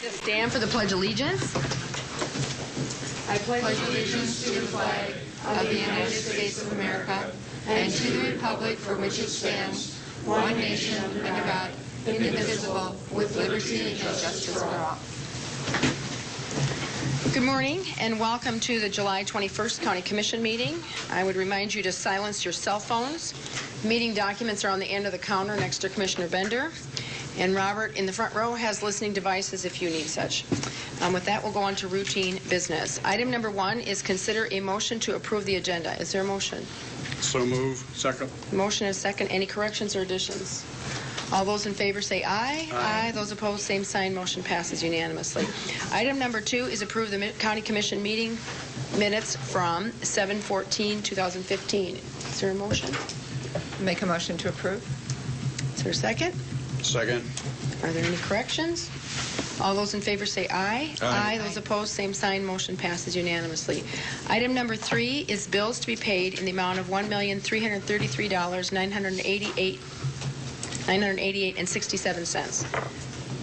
Stand for the Pledge of Allegiance. I pledge allegiance to the flag of the United States of America and to the republic for which it stands, one nation under God, indivisible, with liberty and justice for all. Good morning and welcome to the July 21st County Commission meeting. I would remind you to silence your cell phones. Meeting documents are on the end of the counter next to Commissioner Bender. And Robert in the front row has listening devices if you need such. With that, we'll go on to routine business. Item number 1 is consider a motion to approve the agenda. Is there a motion? So move. Second. Motion is second. Any corrections or additions? All those in favor say aye. Aye. Those opposed, same sign. Motion passes unanimously. Item number 2 is approve the County Commission meeting minutes from 7/14/2015. Is there a motion? Make a motion to approve. Is there a second? Second. Are there any corrections? All those in favor say aye. Aye. Those opposed, same sign. Motion passes unanimously. Item number 3 is bills to be paid in the amount of $1,333,988.67.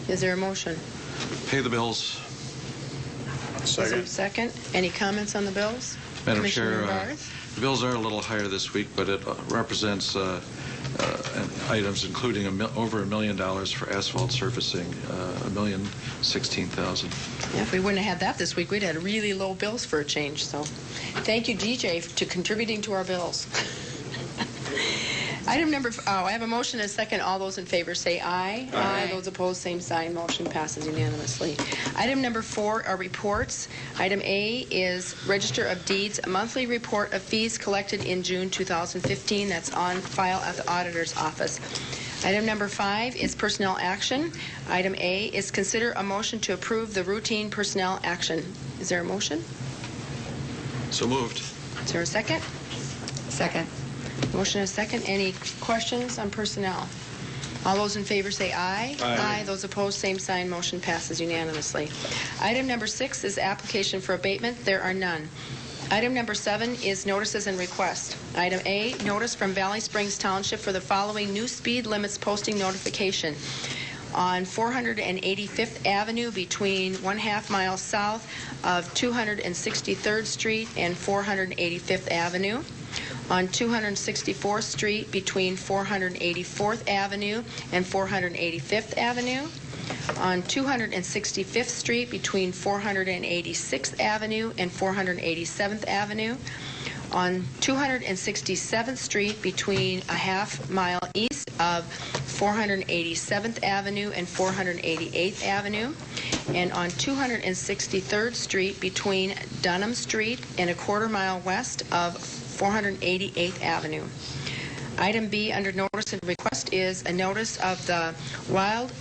Is there a motion? Pay the bills. Is there a Second. second? Any comments on the bills? Madam Commissioner Chair, Barth? the bills are a little higher this week, but it represents items including over $1 million for asphalt surfacing, $1,016,000. Yeah, if we wouldn't have had that this week, we'd had really low bills for a change. So thank you, DJ, to contributing to our bills. Item number, I have a motion and a second. All those in favor say aye. Aye. Those opposed, same sign. Motion passes unanimously. Item number 4 are reports. Item A is Register of Deeds, a monthly report of fees collected in June 2015. That's on file at the auditor's office. Item number 5 is personnel action. Item A is consider a motion to approve the routine personnel action. Is there a motion? So moved. Is there a second? Second. Motion is second. Any questions on personnel? All those in favor say aye. Aye. Those opposed, same sign. Motion passes unanimously. Item number 6 is application for abatement. There are none. Item number 7 is notices and requests. Item A, notice from Valley Springs Township for the following new speed limits posting notification. On 485th Avenue between 1/2 mile south of 263rd Street and 485th Avenue. On 264th Street between 484th Avenue and 485th Avenue. On 265th Street between 486th Avenue and 487th Avenue. On 267th Street between 1/2 mile east of 487th Avenue and 488th Avenue. And on 263rd Street between Dunham Street and 1/4 mile west of 488th Avenue. Item B under notice and request is a notice of the Wild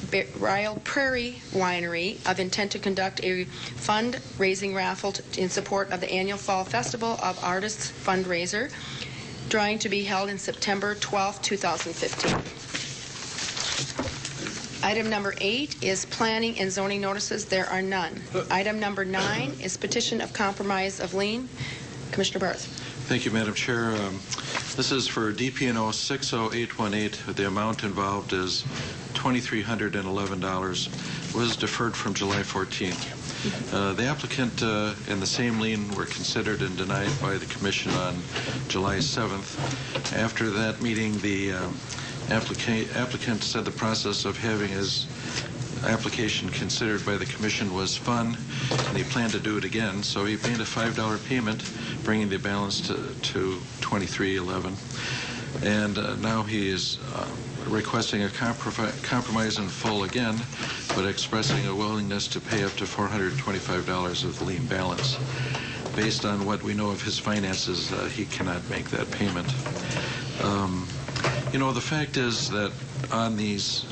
Prairie Winery of intent to conduct a fundraising raffle in support of the annual Fall Festival of Artists fundraiser, drawing to be held in September 12, 2015. Item number 8 is planning and zoning notices. There are none. Item number 9 is petition of compromise of lien. Commissioner Barth. Thank you, Madam Chair. This is for DP&O 60818. The amount involved is $2,311. Was deferred from July 14th. The applicant and the same lien were considered and denied by the Commission on July 7th. After that meeting, the applicant said the process of having his application considered by the Commission was fun, and he planned to do it again, so he made a $5 payment, bringing the balance to $23.11. And now he is requesting a compromise in full again, but expressing a willingness to pay up to $425 of the lien balance. Based on what we know of his finances, he cannot make that payment. You know, the fact is that on these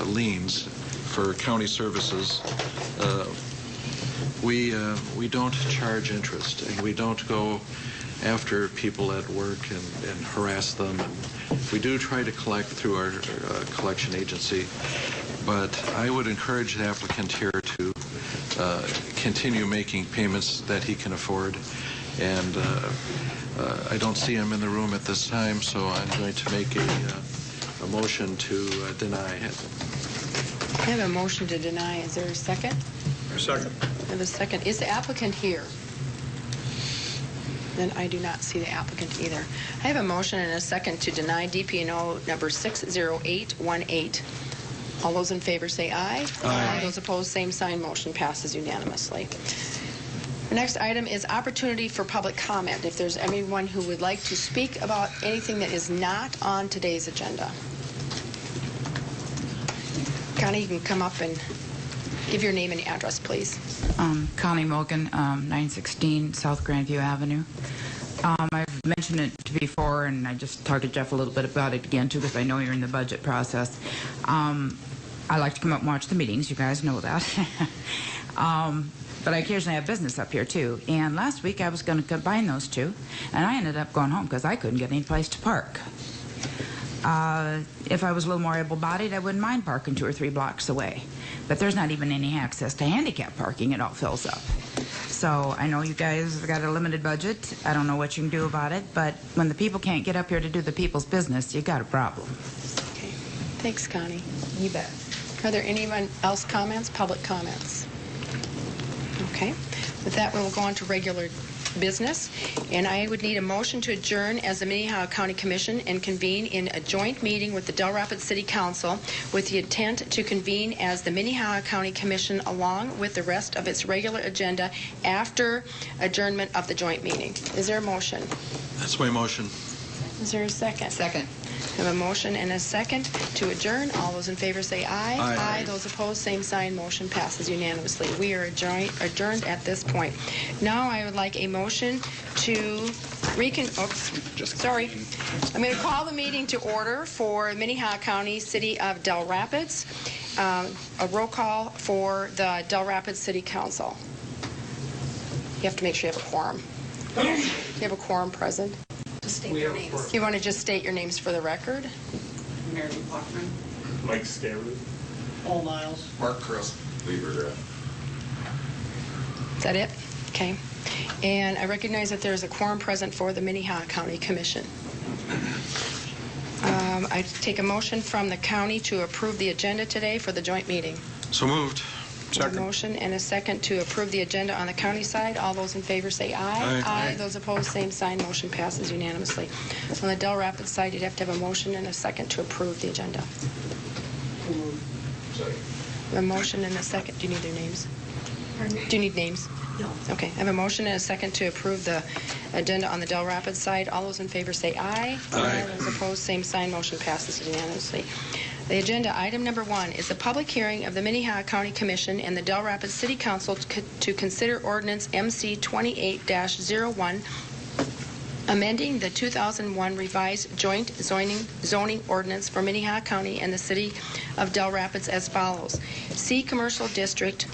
liens for county services, we don't charge interest, and we don't go after people at work and harass them. And we do try to collect through our collection agency, but I would encourage the applicant here to continue making payments that he can afford. And I don't see him in the room at this time, so I'm going to make a motion to deny it. I have a motion to deny. Is there a second? Second. I have a second. Is the applicant here? Then I do not see the applicant either. I have a motion and a second to deny DP&O number 60818. All those in favor say aye. Aye. Those opposed, same sign. Motion passes unanimously. The next item is opportunity for public comment. If there's anyone who would like to speak about anything that is not on today's agenda. Connie, you can come up and give your name and address, please. Connie Mogan, 916 South Grandview Avenue. I've mentioned it before, and I just talked to Jeff a little bit about it again, too, because I know you're in the budget process. I like to come up and watch the meetings. You guys know that. But I occasionally have business up here, too. And last week I was going to combine those two, and I ended up going home because I couldn't get any place to park. If I was a little more able-bodied, I wouldn't mind parking 2 or 3 blocks away. But there's not even any access to handicap parking. It all fills up. So I know you guys have got a limited budget. I don't know what you can do about it. But when the people can't get up here to do the people's business, you got a problem. Okay. Thanks, Connie. You bet. Are there anyone else comments, public comments? Okay. With that, we will go on to regular business, and I would need a motion to adjourn as the Minnehaha County Commission and convene in a joint meeting with the Del Rapids City Council with the intent to convene as the Minnehaha County Commission along with the rest of its regular agenda after adjournment of the joint meeting. Is there a motion? That's my motion. Is there a second? Second. I have a motion and a second to adjourn. All those in favor say aye. Aye. Those opposed, same sign. Motion passes unanimously. We are adjourned at this point. Now I would like a motion to sorry. I'm going to call the meeting to order for Minnehaha County, City of Del Rapids. A roll call for the Del Rapids City Council. You have to make sure you have a quorum. You have a quorum present. You want to just state your names for the record? Mary Buckman, Mike Scaru. Paul Niles, Mark Krill. Is that it? Okay. And I recognize that there is a quorum present for the Minnehaha County Commission. I take a motion from the county to approve the agenda today for the joint meeting. So moved. Second. A motion and a second to approve the agenda on the county side. All those in favor say aye. Aye. Those opposed, same sign. Motion passes unanimously. On the Del Rapids side, you'd have to have a motion and a second to approve the agenda. A motion and a second. Do you need their names? Do you need names? No. Okay. I have a motion and a second to approve the agenda on the Del Rapids side. All those in favor say aye. Aye. Those opposed, same sign. Motion passes unanimously. The agenda item number 1 is a public hearing of the Minnehaha County Commission and the Del Rapids City Council to consider ordinance MC 28-01, amending the 2001 revised joint zoning ordinance for Minnehaha County and the City of Del Rapids as follows. C Commercial District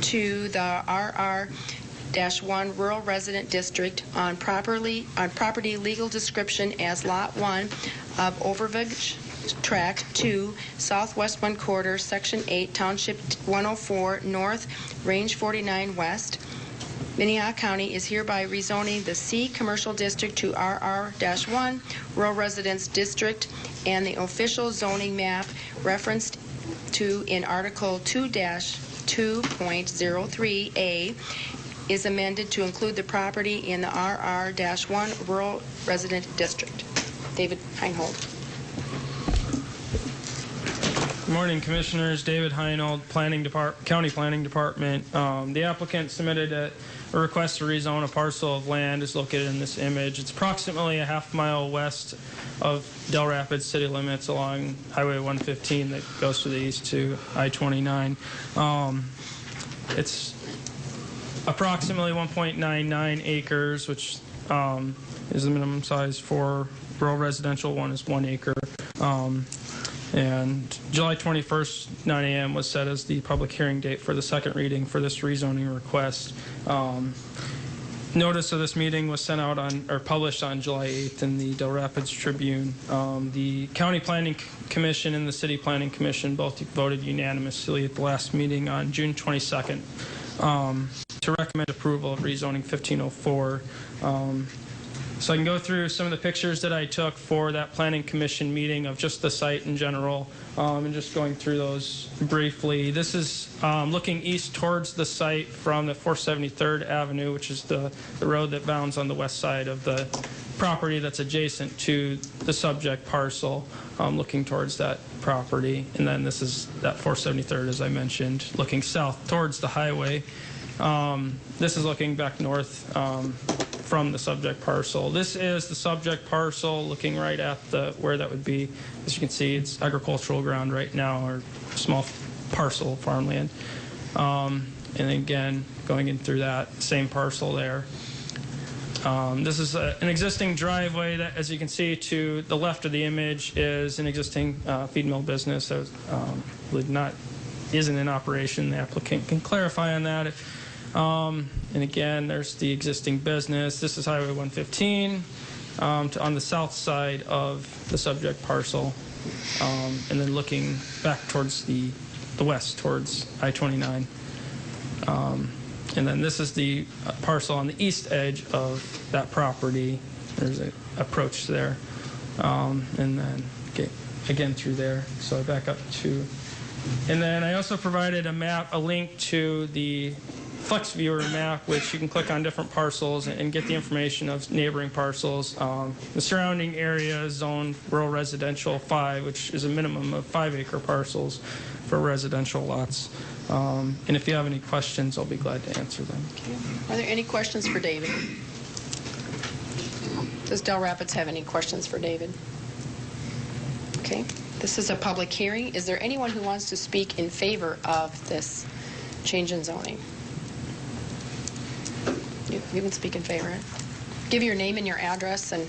to the RR-1 Rural Resident District on property legal description as Lot 1 of Overvig Tract 2, Southwest 1/4, Section 8, Township 104 North, Range 49 West. Minnehaha County is hereby rezoning the C Commercial District to RR-1 Rural Residence District, and the official zoning map referenced to in Article 2-2.03A is amended to include the property in the RR-1 Rural Resident District. David Heinhold. Good morning, Commissioners. David Heinold, County Planning Department. The applicant submitted a request to rezone a parcel of land is located in this image. It's approximately a half-mile west of Del Rapids city limits along Highway 115 that goes to the east to I-29. It's approximately 1.99 acres, which is the minimum size for rural residential. One is 1 acre. And July 21st, 9 a.m. was set as the public hearing date for the second reading for this rezoning request. Notice of this meeting was sent out or published on July 8th in the Del Rapids Tribune. The County Planning Commission and the City Planning Commission both voted unanimously at the last meeting on June 22nd to recommend approval of rezoning 1504. So I can go through some of the pictures that I took for that Planning Commission meeting of just the site in general, and just going through those briefly. This is looking east towards the site from the 473rd Avenue, which is the road that bounds on the west side of the property that's adjacent to the subject parcel, looking towards that property. And then this is that 473rd, as I mentioned, looking south towards the highway. This is looking back north from the subject parcel. This is the subject parcel, looking right at where that would be. As you can see, it's agricultural ground right now, or small parcel of farmland. And again, going in through that same parcel there. This is an existing driveway that, as you can see, to the left of the image is an existing feed mill business that isn't in operation. The applicant can clarify on that. And again, there's the existing business. This is Highway 115 on the south side of the subject parcel, and then looking back towards the west, towards I-29. And then this is the parcel on the east edge of that property. There's an approach there. And then again through there. So I back up to... And then I also provided a link to the Flex Viewer map, which you can click on different parcels and get the information of neighboring parcels. The surrounding area is zoned rural residential 5, which is a minimum of 5-acre parcels for residential lots. And if you have any questions, I'll be glad to answer them. Okay. Are there any questions for David? Does Del Rapids have any questions for David? Okay. This is a public hearing. Is there anyone who wants to speak in favor of this change in zoning? You can speak in favor. Give your name and your address and...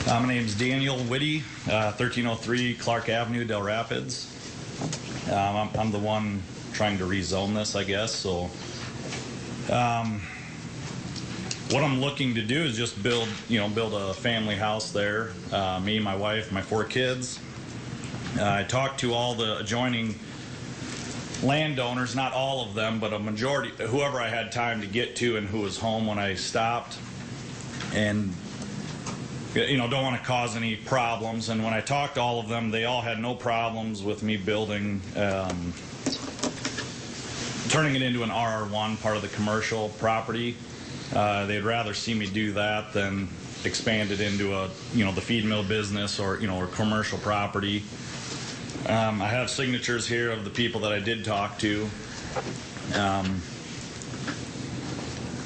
My name's Daniel Whitty, 1303 Clark Avenue, Del Rapids. I'm the one trying to rezone this, I guess. So, what I'm looking to do is just build a family house there. Me, my wife, my 4 kids. I talked to all the adjoining landowners, not all of them, but a majority, whoever I had time to get to and who was home when I stopped. And don't want to cause any problems. And when I talked to all of them, they all had no problems with me building, turning it into an RR1, part of the commercial property. They'd rather see me do that than expand it into a, the feed mill business or, or commercial property. I have signatures here of the people that I did talk to.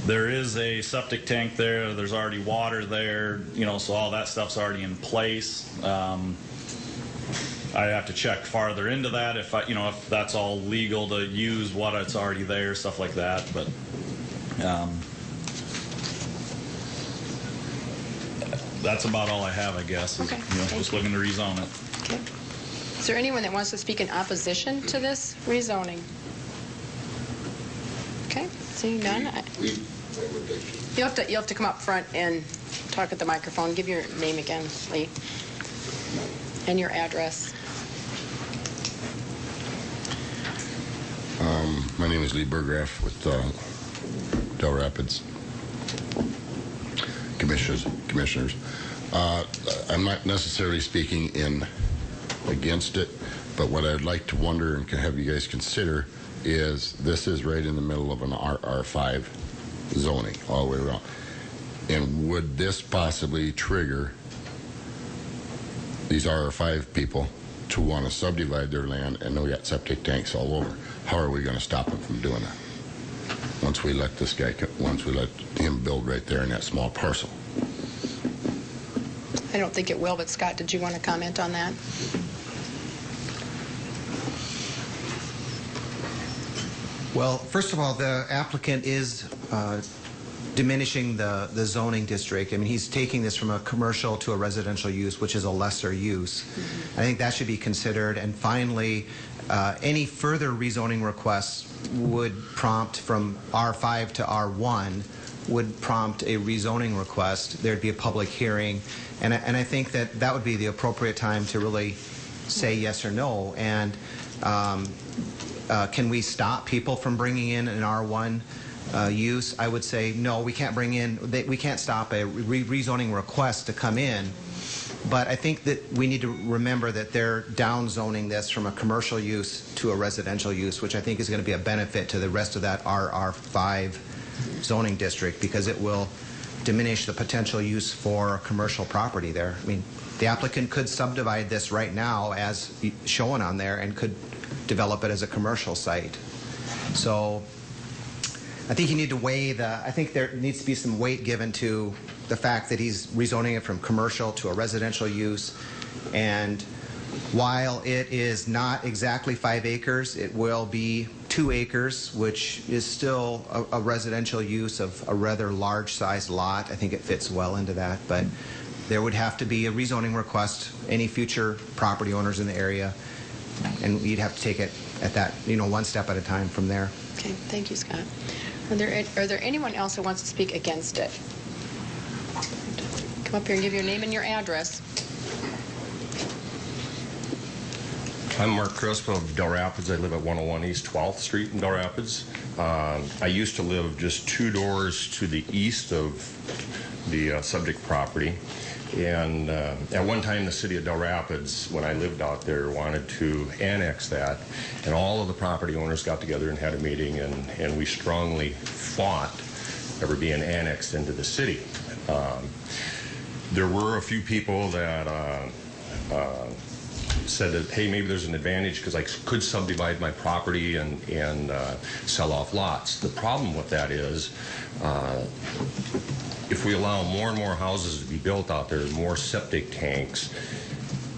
There is a septic tank there. There's already water there, so all that stuff's already in place. I have to check farther into that if if that's all legal to use what's already there, stuff like that. But that's about all I have, I guess. Okay. Just looking to rezone it. Okay. Is there anyone that wants to speak in opposition to this rezoning? Okay. Seeing none. You'll have to come up front and talk at the microphone. Give your name again, Lee, and your address. My name is Lee Burgraff with Del Rapids Commissioners. I'm not necessarily speaking against it, but what I'd like to wonder and can have you guys consider is this is right in the middle of an RR5 zoning all the way around. And would this possibly trigger these RR5 people to want to subdivide their land, and we got septic tanks all over? How are we going to stop them from doing that? Once we let him build right there in that small parcel. I don't think it will, but Scott, did you want to comment on that? Well, first of all, the applicant is diminishing the zoning district. I mean, he's taking this from a commercial to a residential use, which is a lesser use. I think that should be considered. And finally, any further rezoning requests would prompt from R5 to R1 would prompt a rezoning request. There'd be a public hearing. And I think that would be the appropriate time to really say yes or no. And Can we stop people from bringing in an R1 use? I would say no. We can't we can't stop a rezoning request to come in. But I think that we need to remember that they're downzoning this from a commercial use to a residential use, which I think is going to be a benefit to the rest of that RR5 zoning district, because it will diminish the potential use for commercial property there. I mean, the applicant could subdivide this right now as shown on there and could develop it as a commercial site. So I think you need to weigh I think there needs to be some weight given to the fact that he's rezoning it from commercial to a residential use. And while it is not exactly 5 acres, it will be 2 acres, which is still a residential use of a rather large sized lot. I think it fits well into that, but there would have to be a rezoning request, any future property owners in the area, and you'd have to take it at that, one step at a time from there. Okay, thank you, Scott. Are there anyone else who wants to speak against it? Come up here and give your name and your address. I'm Mark Crisp of Del Rapids. I live at 101 East 12th Street in Del Rapids. I used to live just 2 doors to the east of the subject property. And at one time, the city of Del Rapids, when I lived out there, wanted to annex that. And all of the property owners got together and had a meeting, and we strongly fought ever being annexed into the city. There were a few people that said that, hey, maybe there's an advantage because I could subdivide my property and sell off lots. The problem with that is if we allow more and more houses to be built out there, more septic tanks,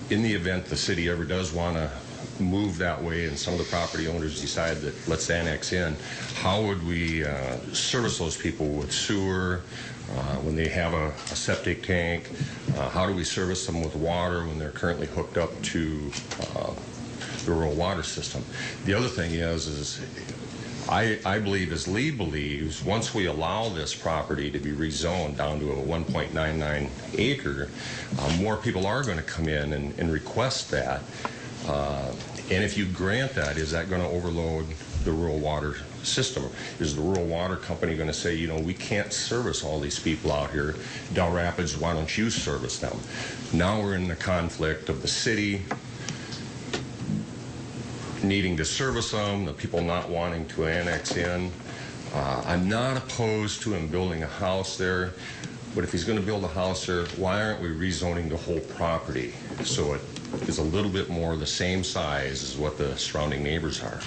in the event the city ever does want to move that way and some of the property owners decide that let's annex in, how would we service those people with sewer when they have a septic tank? How do we service them with water when they're currently hooked up to the rural water system? The other thing is I believe, as Lee believes, once we allow this property to be rezoned down to a 1.99 acre, more people are going to come in and request that. And if you grant that, is that going to overload the rural water system? Is the rural water company going to say, we can't service all these people out here, Del Rapids, why don't you service them? Now we're in the conflict of the city needing to service them, the people not wanting to annex in. I'm not opposed to him building a house there, but if he's going to build a house there, why aren't we rezoning the whole property so it is a little bit more the same size as what the surrounding neighbors are?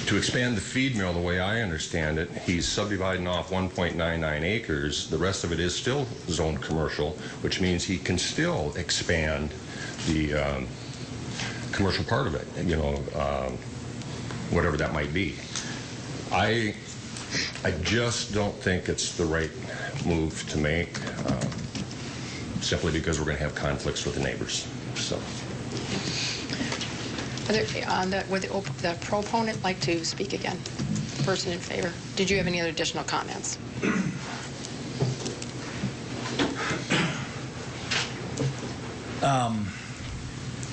To expand the feed mill, the way I understand it, he's subdividing off 1.99 acres. The rest of it is still zoned commercial, which means he can still expand the commercial part of it, whatever that might be. I just don't think it's the right move to make, simply because we're going to have conflicts with the neighbors. So. Would the proponent like to speak again? Person in favor. Did you have any other additional comments?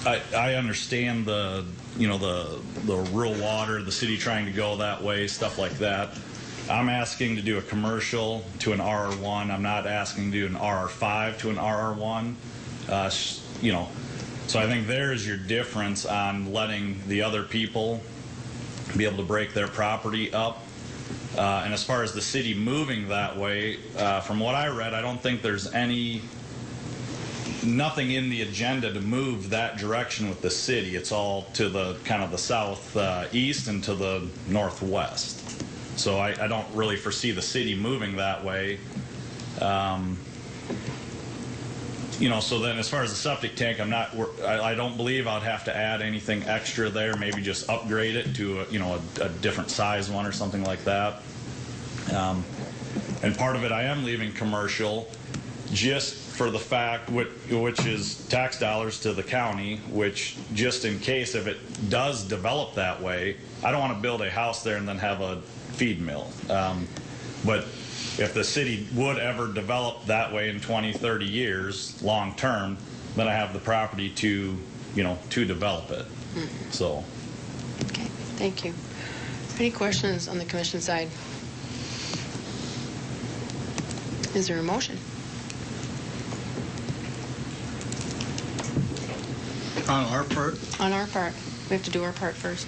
I understand the rural water, the city trying to go that way, stuff like that. I'm asking to do a commercial to an RR1. I'm not asking to do an RR5 to an RR1. So I think there's your difference on letting the other people be able to break their property up. And as far as the city moving that way, from what I read, I don't think there's nothing in the agenda to move that direction with the city. It's all to the kind of the southeast and to the northwest. So I don't really foresee the city moving that way. So then as far as the septic tank, I don't believe I'd have to add anything extra there, maybe just upgrade it to a different size one or something like that. And part of it I am leaving commercial just for the fact, which is tax dollars to the county, which just in case if it does develop that way, I don't want to build a house there and then have a feed mill. But if the city would ever develop that way in 20, 30 years, long term, then I have the property to develop it. So. Thank you. Any questions on the commission side? Is there a motion? On our part, On our part. We have to do our part first.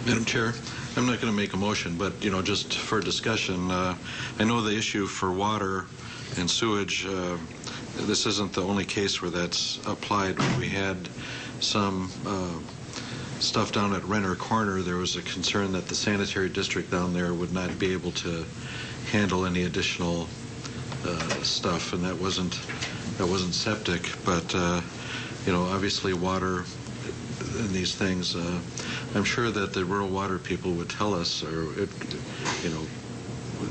Madam Chair, I'm not going to make a motion, but, just for discussion, I know the issue for water and sewage, this isn't the only case where that's applied. When we had some stuff down at Renner Corner, there was a concern that the sanitary district down there would not be able to handle any additional stuff, and that wasn't septic, but obviously water and these things. I'm sure that the rural water people would tell us, or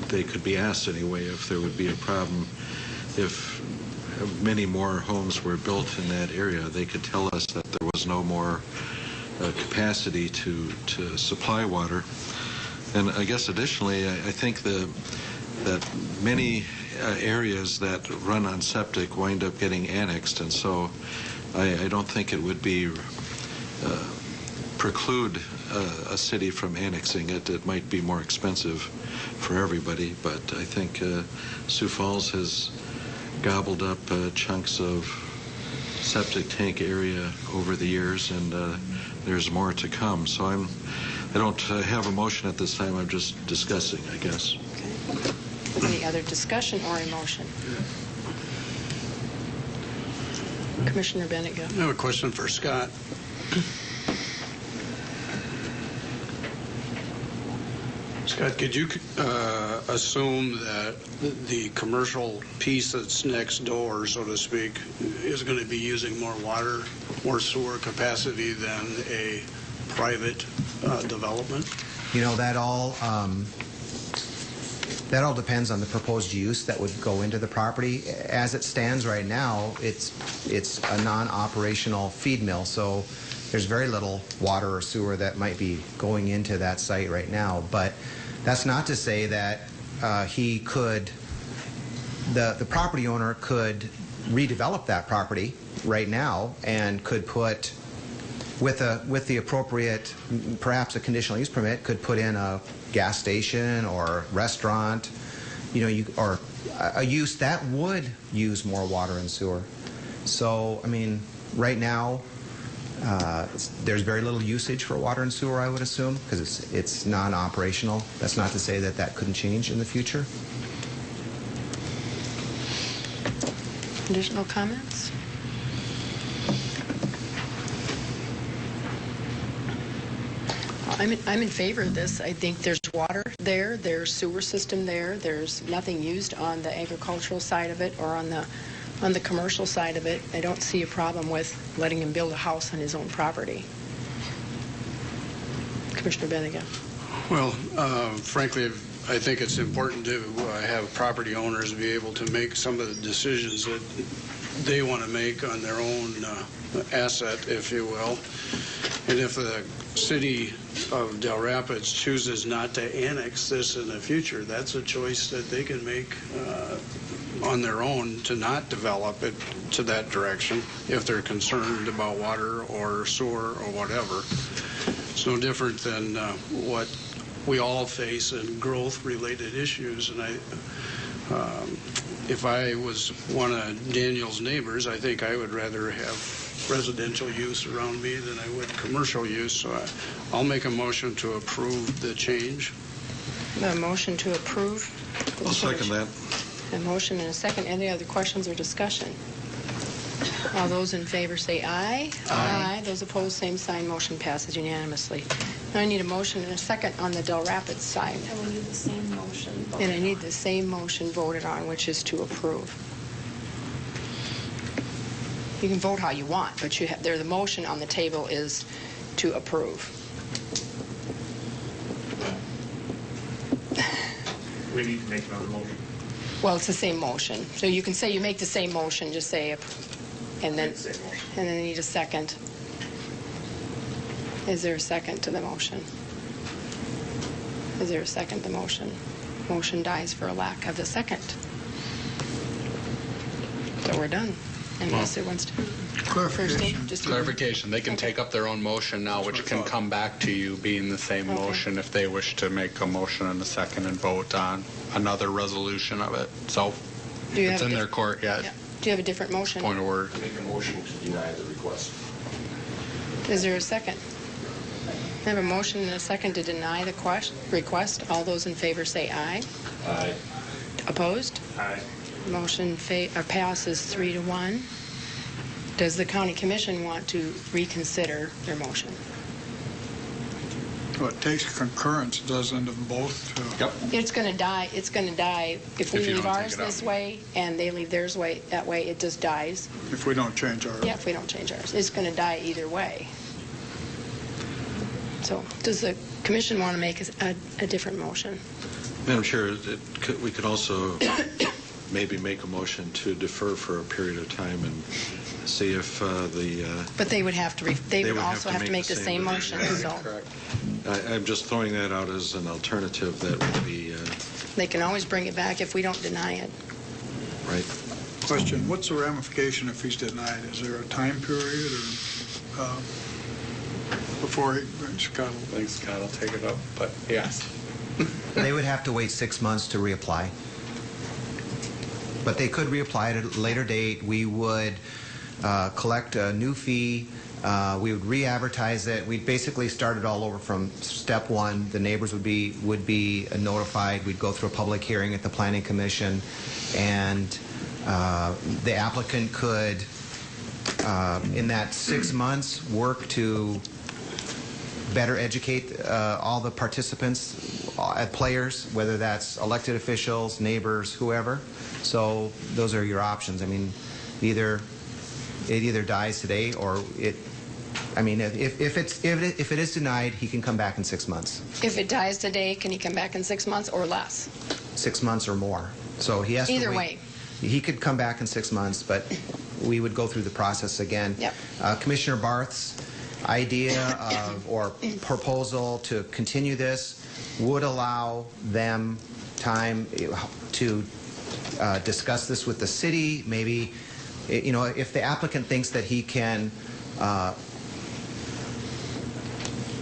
they could be asked anyway if there would be a problem if many more homes were built in that area. They could tell us that there was no more capacity to supply water. And I guess additionally, I think that many areas that run on septic wind up getting annexed, and so I don't think it would be preclude a city from annexing it. It might be more expensive for everybody, but I think Sioux Falls has gobbled up chunks of septic tank area over the years, and there's more to come. So I don't have a motion at this time. I'm just discussing, I guess. Okay. Any other discussion or a motion? Commissioner Bennett, go. I have a question for Scott. Scott, could you assume that the commercial piece that's next door, so to speak, is going to be using more water, more sewer capacity than a private development? That all depends on the proposed use that would go into the property. As it stands right now, it's a non-operational feed mill, so there's very little water or sewer that might be going into that site right now. But that's not to say that the property owner could redevelop that property right now and could put, with the appropriate, perhaps a conditional use permit, could put in a gas station or restaurant, or a use that would use more water and sewer. So, right now, there's very little usage for water and sewer, I would assume, because it's non-operational. That's not to say that that couldn't change in the future. Additional comments? I'm in favor of this. I think there's water there, there's sewer system there, there's nothing used on the agricultural side of it or on the commercial side of it. I don't see a problem with letting him build a house on his own property. Commissioner Bennigan. Well, frankly, I think it's important to have property owners be able to make some of the decisions that they want to make on their own asset, if you will. And if the city of Del Rapids chooses not to annex this in the future, that's a choice that they can make on their own to not develop it to that direction if they're concerned about water or sewer or whatever. It's no different than what we all face in growth-related issues. And if I was one of Daniel's neighbors, I think I would rather have residential use around me than I would commercial use. So I'll make a motion to approve the change. A motion to approve. I'll second that. A motion and a second. Any other questions or discussion? All those in favor say aye. Aye. Those opposed, same sign. Motion passes unanimously. Now I need a motion and a second on the Del Rapids side. And we need the same motion. And I need the same motion voted on, which is to approve. You can vote how you want, but the motion on the table is to approve. We need to make another motion. Well, it's the same motion. So you can say you make the same motion, just say, and then I need a second. Is there a second to the motion? Is there a second to the motion? Motion dies for a lack of a second. So we're done. Unless it wants to. Clarification. Just Clarification, they can take up their own motion now, which can come back to you being the same motion if they wish to make a motion in a second and vote on another resolution of it. So Do you it's have in a their court yet. Yeah. Do you have a different motion? Point of order. Make a motion to deny the request. Is there a second? I have a motion and a second to deny the request. All those in favor say aye. Aye. Opposed? Aye. Motion passes 3-1. Does the county commission want to reconsider their motion? Well, it takes concurrence, doesn't it, both? Yep. It's going to die. It's going to die if we If you leave don't take ours it up. this way and they leave theirs that way. It just dies. If we don't change our... Yeah, if we don't change ours, it's going to die either way. So, does the commission want to make a different motion? Madam Chair, we could also maybe make a motion to defer for a period of time and see if But they would have to. They would would also have to make the same motion. So Correct. I'm just throwing that out as an alternative that would be they can always bring it back if we don't deny it. right. Question, what's the ramification if he's denied? Is there a time period or before Scott? I think Scott will take it up, but yes. They would have to wait 6 months to reapply. But they could reapply at a later date. We would collect a new fee. We would re-advertise it. We'd basically start it all over from step one. The neighbors would be notified. We'd go through a public hearing at the Planning Commission, and the applicant could, in that 6 months, work to better educate all the participants, players, whether that's elected officials, neighbors, whoever. So those are your options. I mean, it either dies today or it. I mean, if it is denied, he can come back in 6 months. If it dies today, can he come back in 6 months or less? 6 months or more. So he has to Either wait. way. He could come back in 6 months, but we would go through the process again. Yep. Commissioner Barth's idea or proposal to continue this would allow them time to discuss this with the city. Maybe, if the applicant thinks that he can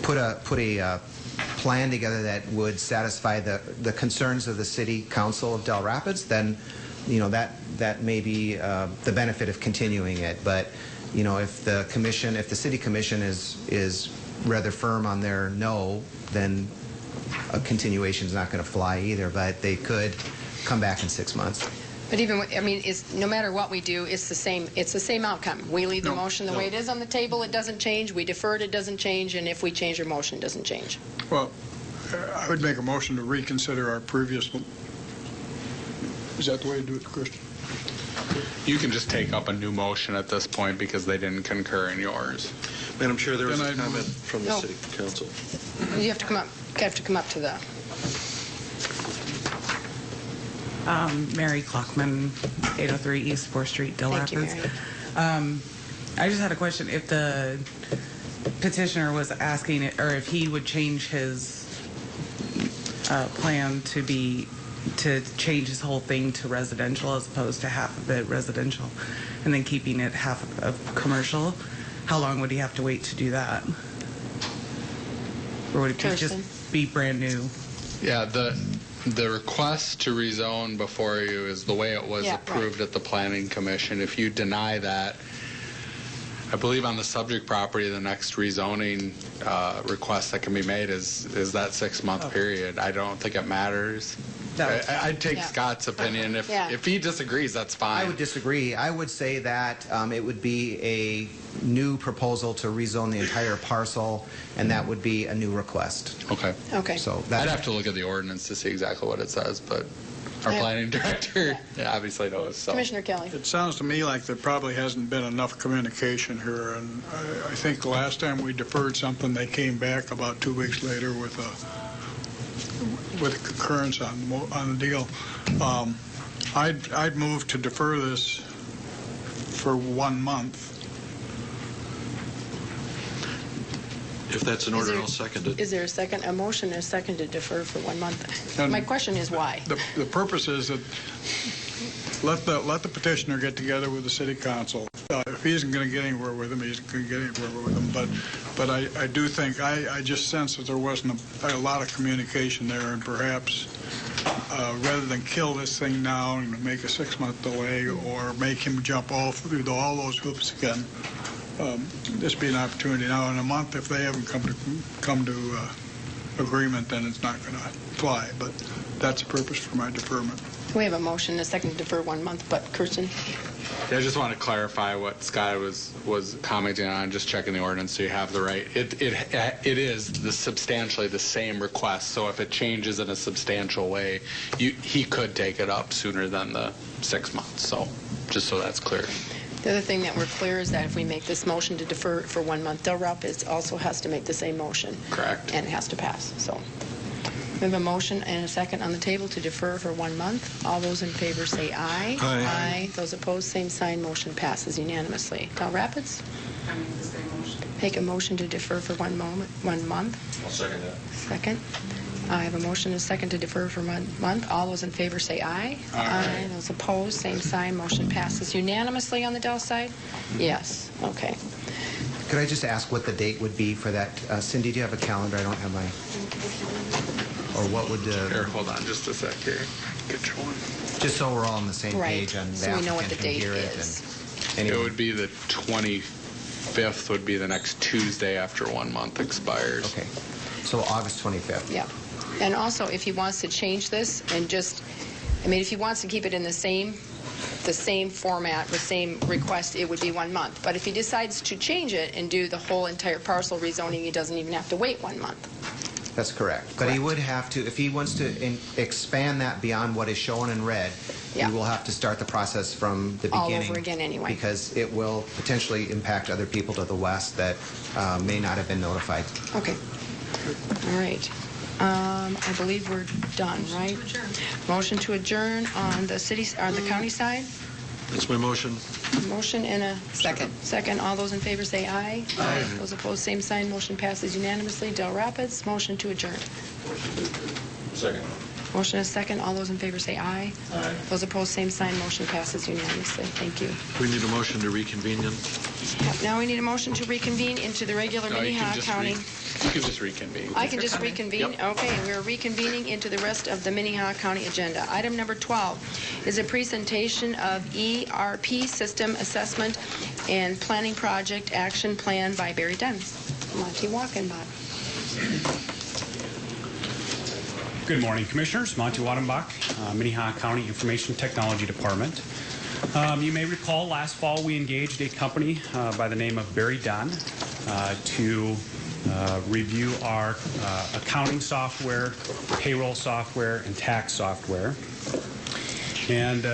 put a plan together that would satisfy the concerns of the city council of Del Rapids, then that may be the benefit of continuing it. But if the city commission is rather firm on their no, then a continuation is not going to fly either. But they could come back in 6 months. But no matter what we do, it's the same. It's the same outcome. We leave the motion the way it is on the table. It doesn't change. We defer it. It doesn't change. And if we change our motion, it doesn't change. Well, I would make a motion to reconsider our previous. Is that the way to do it, Christian? You can just take up a new motion at this point because they didn't concur in yours. Madam Chair, there was Then a I'd comment move- from the No. City Council. You have to come up. To the. Mary Klockman, 803 East 4th Street, Del Thank you, Rapids. Mary. I just had a question. If the petitioner was asking, or if he would change his plan to change his whole thing to residential as opposed to half of it residential, and then keeping it half of commercial, how long would he have to wait to do that? Or would it Kirsten? just be brand new? Yeah, the request to rezone before you is the way it was approved at the Planning Commission. If you deny that, I believe on the subject property, the next rezoning request that can be made is that 6 month period. I don't think it matters. I'd take Scott's opinion. If he disagrees, that's fine. I would disagree. I would say that it would be a new proposal to rezone the entire parcel, and that would be a new request. Okay. Okay. So I'd have to look at the ordinance to see exactly what it says, but our planning director obviously knows. So. Commissioner Kelly. It sounds to me like there probably hasn't been enough communication here, and I think the last time we deferred something, they came back about 2 weeks later with concurrence on the deal. I'd move to defer this for 1 month. If that's in order, I'll second it. Is there a motion and a second to defer for 1 month? And My question is why? The purpose is that let the petitioner get together with the city council. If he isn't going to get anywhere with him, he isn't going to get anywhere with him. But I do think, I just sense that there wasn't a lot of communication there, and perhaps rather than kill this thing now and make a 6-month delay or make him jump through all those hoops again, this be an opportunity. Now, in a month, if they haven't come to agreement, then it's not going to fly. But that's the purpose for my deferment. We have a motion, a second to defer 1 month, but Kirsten? Yeah, I just want to clarify what Scott was commenting on, just checking the ordinance so you have the right. It is substantially the same request, so if it changes in a substantial way, he could take it up sooner than the 6 months. So just so that's clear. The other thing that we're clear is that if we make this motion to defer it for 1 month, Del Rupp also has to make the same motion. Correct. And it has to pass. So we have a motion and a second on the table to defer for 1 month. All those in favor say aye. Aye. Those opposed, same sign. Motion passes unanimously. Del Rapids? I make the same motion. Make a motion to defer for 1 month. I'll second that. Second. I have a motion and a second to defer for 1 month. All those in favor say aye. Aye. Those opposed, same sign. Motion passes unanimously on the Del side? Yes. Okay. Could I just ask what the date would be for that? Cindy, do you have a calendar? I don't have my... Or what would... Here, hold on just a sec here. Get your one. Just so we're all on the same Right. page and the So we know what applicant the can date hear it. is. And It would be the 25th would be the next Tuesday after 1 month expires. Okay. So August 25th. Yeah. And also, if he wants to change this and just, if he wants to keep it in the same format, the same request, it would be 1 month. But if he decides to change it and do the whole entire parcel rezoning, he doesn't even have to wait 1 month. That's correct. But he would have to, if he wants to expand that beyond what is shown in red, Yeah. he will have to start the process from the All beginning. over again anyway. Because it will potentially impact other people to the west that may not have been notified. Okay. All right. I believe we're done, right? Motion to adjourn on the county side. That's my motion. Motion and a second. Second. All those in favor say aye. Aye. Those opposed, same sign. Motion passes unanimously. Del Rapids, motion to adjourn. Second. Motion is second. All those in favor say aye. Aye. Those opposed, same sign. Motion passes unanimously. Thank you. We need a motion to reconvene then. Now we need a motion to reconvene into the regular No, you can Minnehaha just County. You can just reconvene. I can just reconvene? Yep. Okay, we're reconvening into the rest of the Minnehaha County agenda. Item number 12 is a presentation of ERP System Assessment and Planning Project Action Plan by Barry Dunn. Monty Walkenbach. Good morning, Commissioners. Monty Walkenbach, Minnehaha County Information Technology Department. You may recall last fall we engaged a company by the name of Barry Dunn to review our accounting software, payroll software, and tax software. And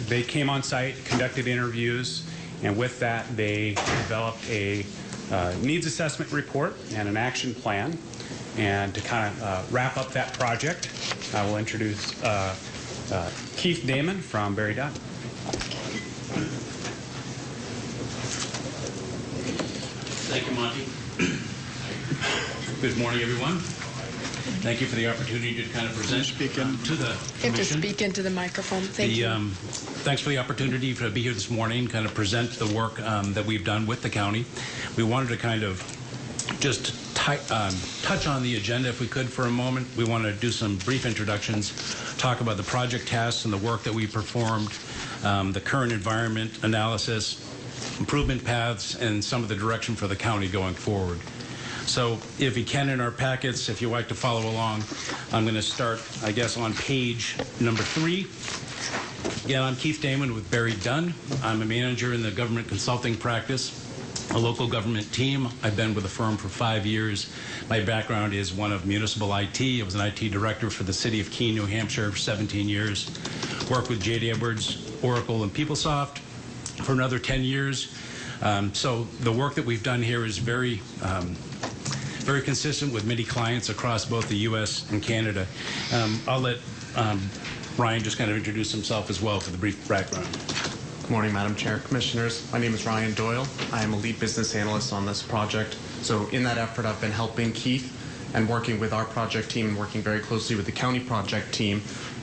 they came on site, conducted interviews, and with that they developed a needs assessment report and an action plan. And to kind of wrap up that project, I will introduce Keith Damon from Barry Dunn. Thank you, Monty. Good morning, everyone. Thank you for the opportunity to kind of present to the Commission. You have to speak into the microphone. Thank you. Thanks for the opportunity to be here this morning, kind of present the work that we've done with the county. We wanted to kind of just touch on the agenda if we could for a moment. We want to do some brief introductions, talk about the project tasks and the work that we performed, the current environment analysis, improvement paths, and some of the direction for the county going forward. So if you can, in our packets, if you'd like to follow along, I'm going to start, I guess, on page number 3. Again, I'm Keith Damon with Barry Dunn. I'm a manager in the government consulting practice, a local government team. I've been with the firm for 5 years. My background is one of municipal IT. I was an IT director for the City of Keene, New Hampshire for 17 years. Worked with J.D. Edwards, Oracle, and PeopleSoft for another 10 years. So the work that we've done here is very consistent with many clients across both the U.S. and Canada. I'll let Ryan just kind of introduce himself as well for the brief background. Good morning, Madam Chair, Commissioners. My name is Ryan Doyle. I am a lead business analyst on this project. So in that effort, I've been helping Keith and working with our project team and working very closely with the county project team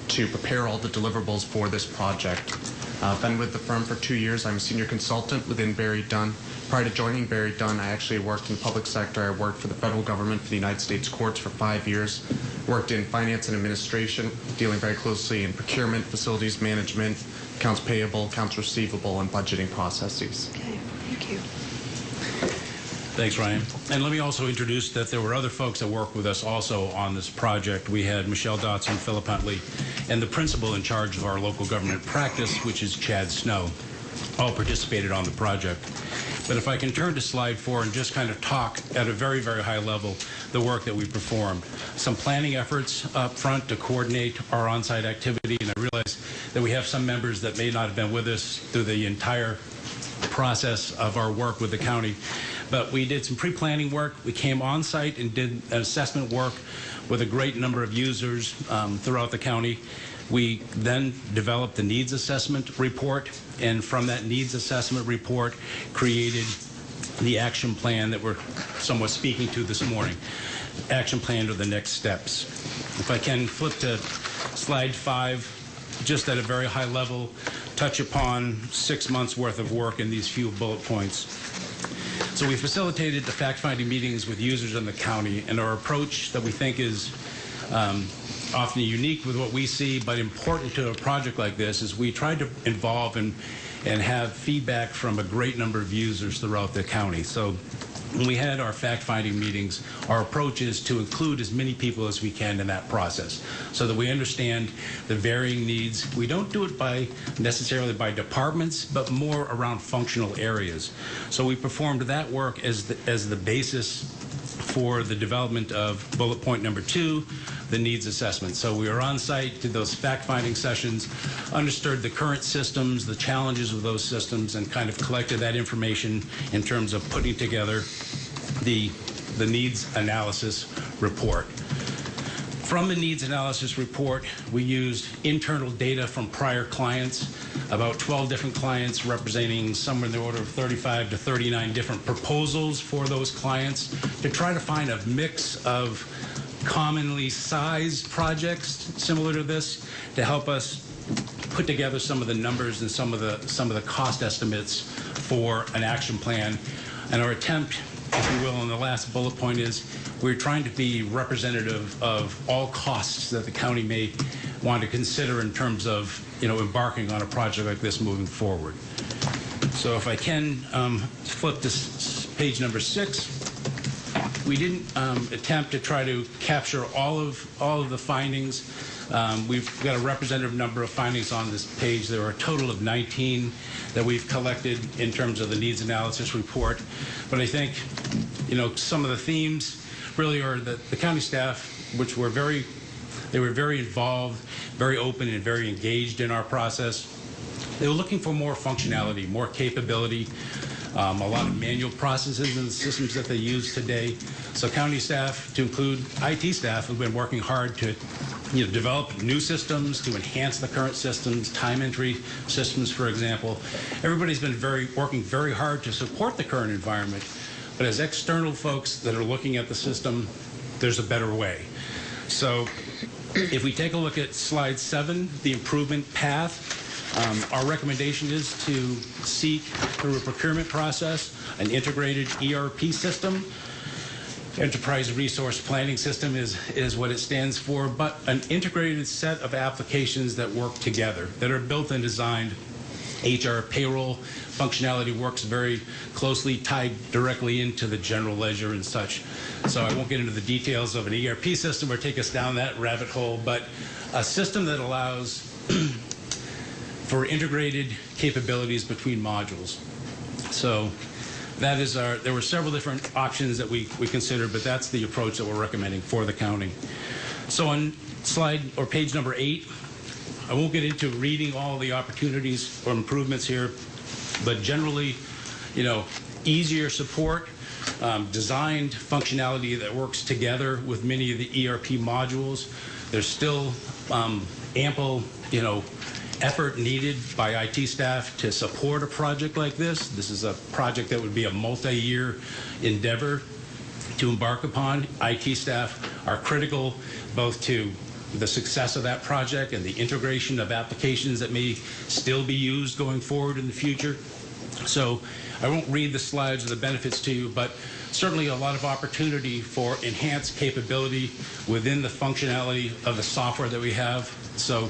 to prepare all the deliverables for this project. I've been with the firm for 2 years. I'm a senior consultant within Barry Dunn. Prior to joining Barry Dunn, I actually worked in the public sector. I worked for the federal government, for the United States courts for 5 years. Worked in finance and administration, dealing very closely in procurement, facilities management, accounts payable, accounts receivable, and budgeting processes. Okay, thank you. Thanks, Ryan. And let me also introduce that there were other folks that worked with us also on this project. We had Michelle Dotson, Philip Huntley, and the principal in charge of our local government practice, which is Chad Snow, all participated on the project. But if I can turn to slide 4 and just kind of talk at a very, very high level the work that we performed. Some planning efforts up front to coordinate our on-site activity, and I realize that we have some members that may not have been with us through the entire process of our work with the county. But we did some pre-planning work. We came on-site and did an assessment work with a great number of users throughout the county. We then developed the needs assessment report, and from that needs assessment report created the action plan that we're somewhat speaking to this morning. Action plan are the next steps. If I can flip to slide 5, just at a very high level, touch upon 6 months worth of work in these few bullet points. So we facilitated the fact-finding meetings with users in the county, and our approach that we think is often unique with what we see, but important to a project like this, is we tried to involve and have feedback from a great number of users throughout the county. So when we had our fact-finding meetings, our approach is to include as many people as we can in that process so that we understand the varying needs. We don't do it necessarily by departments, but more around functional areas. So we performed that work as the basis for the development of bullet point number 2, the needs assessment. So we were on site, did those fact-finding sessions, understood the current systems, the challenges of those systems, and kind of collected that information in terms of putting together the needs analysis report. From the needs analysis report, we used internal data from prior clients, about 12 different clients representing somewhere in the order of 35 to 39 different proposals for those clients to try to find a mix of commonly sized projects similar to this to help us put together some of the numbers and some of the cost estimates for an action plan. And our attempt, if you will, in the last bullet point is we're trying to be representative of all costs that the county may want to consider in terms of embarking on a project like this moving forward. So if I can flip this page number 6. We didn't attempt to try to capture all of the findings. We've got a representative number of findings on this page. There are a total of 19 that we've collected in terms of the needs analysis report. But I think, some of the themes really are that the county staff, which were very involved, very open, and very engaged in our process. They were looking for more functionality, more capability, a lot of manual processes in the systems that they use today. So county staff, to include IT staff, have been working hard to develop new systems, to enhance the current systems, time entry systems, for example. Everybody's been working very hard to support the current environment. But as external folks that are looking at the system, there's a better way. So if we take a look at slide 7, the improvement path, our recommendation is to seek, through a procurement process, an integrated ERP system. Enterprise Resource Planning System is what it stands for, but an integrated set of applications that work together, that are built and designed. HR payroll functionality works very closely tied directly into the general ledger and such. So I won't get into the details of an ERP system or take us down that rabbit hole, but a system that allows for integrated capabilities between modules. So that is there were several different options that we considered, but that's the approach that we're recommending for the county. So on slide or page number 8, I won't get into reading all the opportunities or improvements here, but generally, easier support, designed functionality that works together with many of the ERP modules. There's still ample, effort needed by IT staff to support a project like this. This is a project that would be a multi-year endeavor to embark upon. IT staff are critical both to the success of that project and the integration of applications that may still be used going forward in the future. So I won't read the slides or the benefits to you, but certainly a lot of opportunity for enhanced capability within the functionality of the software that we have. So,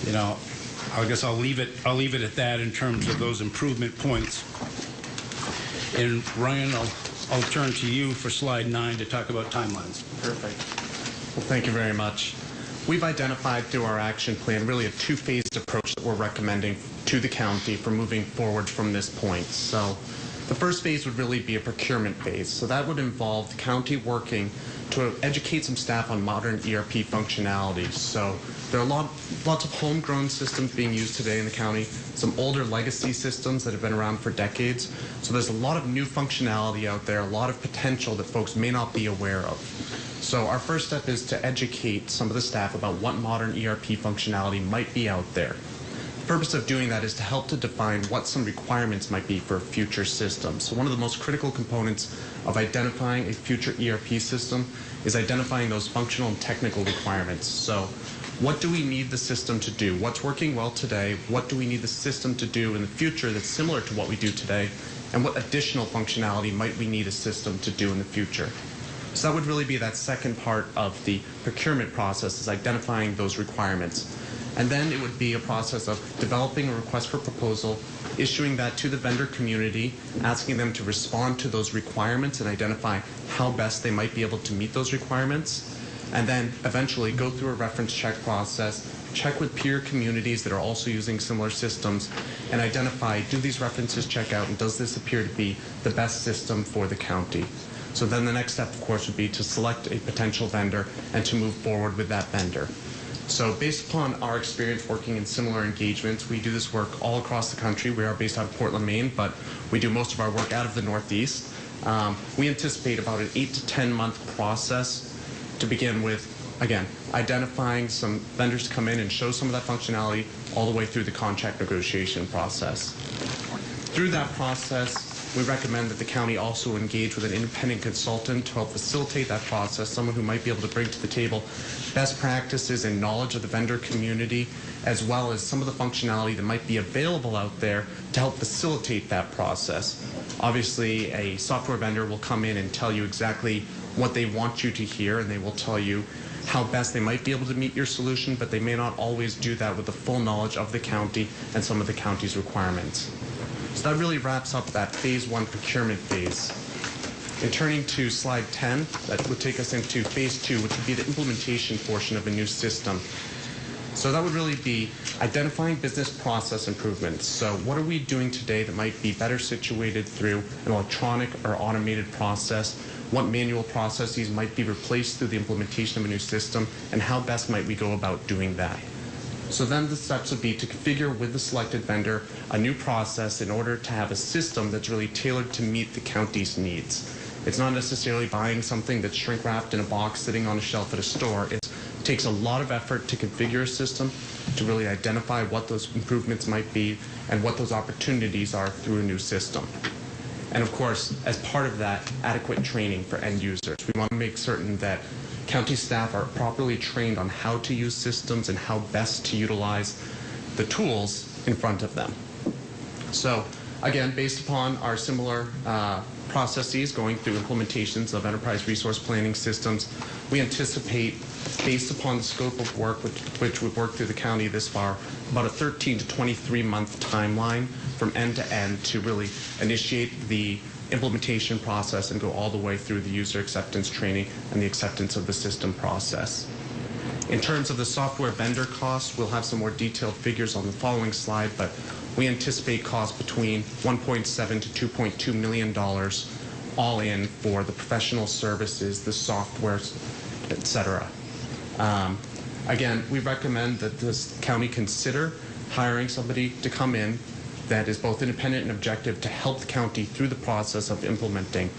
you know, I guess I'll leave it at that in terms of those improvement points. And Ryan, I'll turn to you for slide 9 to talk about timelines. Perfect. Well, thank you very much. We've identified through our action plan really a two-phased approach that we're recommending to the county for moving forward from this point. So the first phase would really be a procurement phase. So that would involve the county working to educate some staff on modern ERP functionality. So there are lots of homegrown systems being used today in the county, some older legacy systems that have been around for decades. So there's a lot of new functionality out there, a lot of potential that folks may not be aware of. So our first step is to educate some of the staff about what modern ERP functionality might be out there. The purpose of doing that is to help to define what some requirements might be for a future system. So one of the most critical components of identifying a future ERP system is identifying those functional and technical requirements. So what do we need the system to do? What's working well today? What do we need the system to do in the future that's similar to what we do today? And what additional functionality might we need a system to do in the future? So that would really be that second part of the procurement process, is identifying those requirements. And then it would be a process of developing a request for proposal, issuing that to the vendor community, asking them to respond to those requirements and identify how best they might be able to meet those requirements. And then eventually go through a reference check process, check with peer communities that are also using similar systems, and identify, do these references check out, and does this appear to be the best system for the county? So then the next step, of course, would be to select a potential vendor and to move forward with that vendor. So based upon our experience working in similar engagements, we do this work all across the country. We are based out of Portland, Maine, but we do most of our work out of the Northeast. We anticipate about an 8 to 10 month process to begin with, again, identifying some vendors to come in and show some of that functionality all the way through the contract negotiation process. Through that process, we recommend that the county also engage with an independent consultant to help facilitate that process, someone who might be able to bring to the table best practices and knowledge of the vendor community, as well as some of the functionality that might be available out there to help facilitate that process. Obviously, a software vendor will come in and tell you exactly what they want you to hear, and they will tell you how best they might be able to meet your solution, but they may not always do that with the full knowledge of the county and some of the county's requirements. So that really wraps up that phase 1 procurement phase. And turning to slide 10, that would take us into phase 2, which would be the implementation portion of a new system. So that would really be identifying business process improvements. So what are we doing today that might be better situated through an electronic or automated process? What manual processes might be replaced through the implementation of a new system, and how best might we go about doing that? So then the steps would be to configure with the selected vendor a new process in order to have a system that's really tailored to meet the county's needs. It's not necessarily buying something that's shrink wrapped in a box sitting on a shelf at a store. It takes a lot of effort to configure a system, to really identify what those improvements might be and what those opportunities are through a new system. And of course, as part of that, adequate training for end users. We want to make certain that county staff are properly trained on how to use systems and how best to utilize the tools in front of them. So again, based upon our similar processes going through implementations of enterprise resource planning systems, we anticipate, based upon the scope of work which we've worked through the county this far, about a 13 to 23 month timeline from end to end to really initiate the implementation process and go all the way through the user acceptance training and the acceptance of the system process. In terms of the software vendor costs, we'll have some more detailed figures on the following slide, but we anticipate costs between $1.7 to $2.2 million all in for the professional services, the software, etc. Again, we recommend that this county consider hiring somebody to come in that is both independent and objective to help the county through the process of implementing.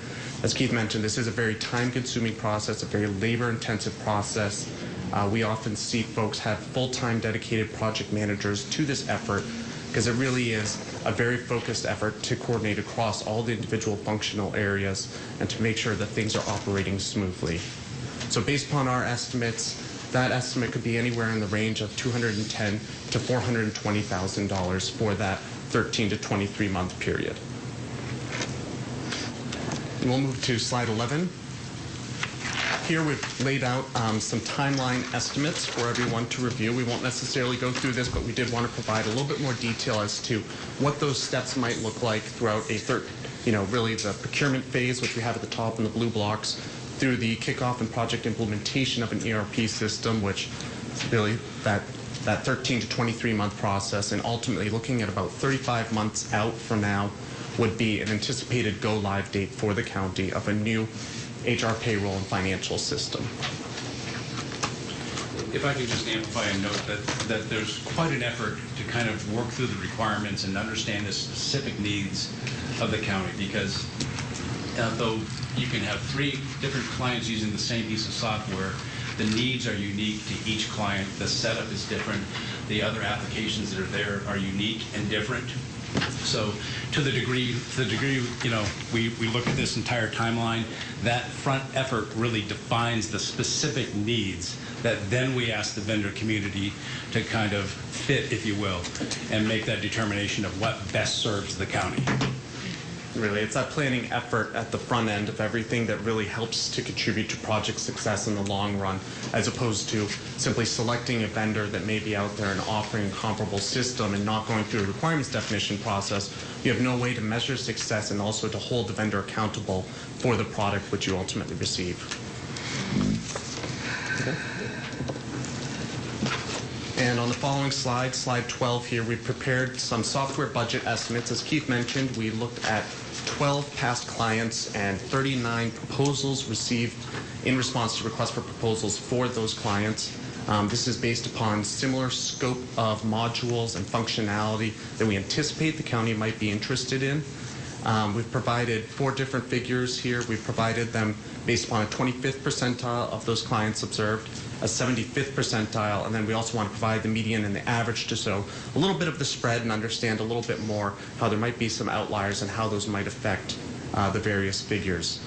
As Keith mentioned, this is a very time-consuming process, a very labor-intensive process. We often see folks have full-time dedicated project managers to this effort because it really is a very focused effort to coordinate across all the individual functional areas and to make sure that things are operating smoothly. So based upon our estimates, that estimate could be anywhere in the range of $210,000 to $420,000 for that 13 to 23 month period. And we'll move to slide 11. Here we've laid out some timeline estimates for everyone to review. We won't necessarily go through this, but we did want to provide a little bit more detail as to what those steps might look like throughout really the procurement phase, which we have at the top in the blue blocks, through the kickoff and project implementation of an ERP system, which really that 13 to 23 month process, and ultimately looking at about 35 months out from now would be an anticipated go live date for the county of a new HR payroll and financial system. If I could just amplify and note that there's quite an effort to kind of work through the requirements and understand the specific needs of the county, because though you can have 3 different clients using the same piece of software, the needs are unique to each client. The setup is different. The other applications that are there are unique and different. So to the degree, we look at this entire timeline, that front effort really defines the specific needs that then we ask the vendor community to kind of fit, if you will, and make that determination of what best serves the county. Really, it's that planning effort at the front end of everything that really helps to contribute to project success in the long run, as opposed to simply selecting a vendor that may be out there and offering a comparable system and not going through a requirements definition process. You have no way to measure success and also to hold the vendor accountable for the product which you ultimately receive. Okay. And on the following slide, slide 12 here, we've prepared some software budget estimates. As Keith mentioned, we looked at 12 past clients and 39 proposals received in response to requests for proposals for those clients. This is based upon similar scope of modules and functionality that we anticipate the county might be interested in. We've provided 4 different figures here. We've provided them based upon a 25th percentile of those clients observed, a 75th percentile, and then we also want to provide the median and the average to show a little bit of the spread and understand a little bit more how there might be some outliers and how those might affect the various figures.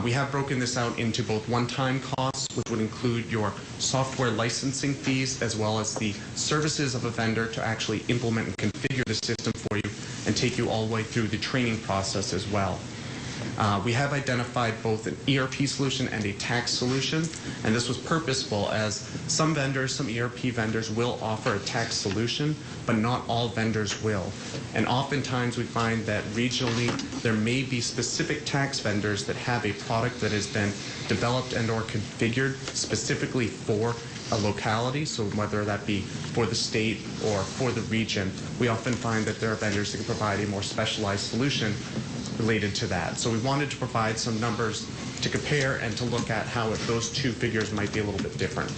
We have broken this out into both one-time costs, which would include your software licensing fees, as well as the services of a vendor to actually implement and configure the system for you and take you all the way through the training process as well. We have identified both an ERP solution and a tax solution, and this was purposeful as some vendors, some ERP vendors will offer a tax solution, but not all vendors will. And oftentimes we find that regionally there may be specific tax vendors that have a product that has been developed and or configured specifically for a locality, so whether that be for the state or for the region, we often find that there are vendors that can provide a more specialized solution related to that. So we wanted to provide some numbers to compare and to look at how those 2 figures might be a little bit different.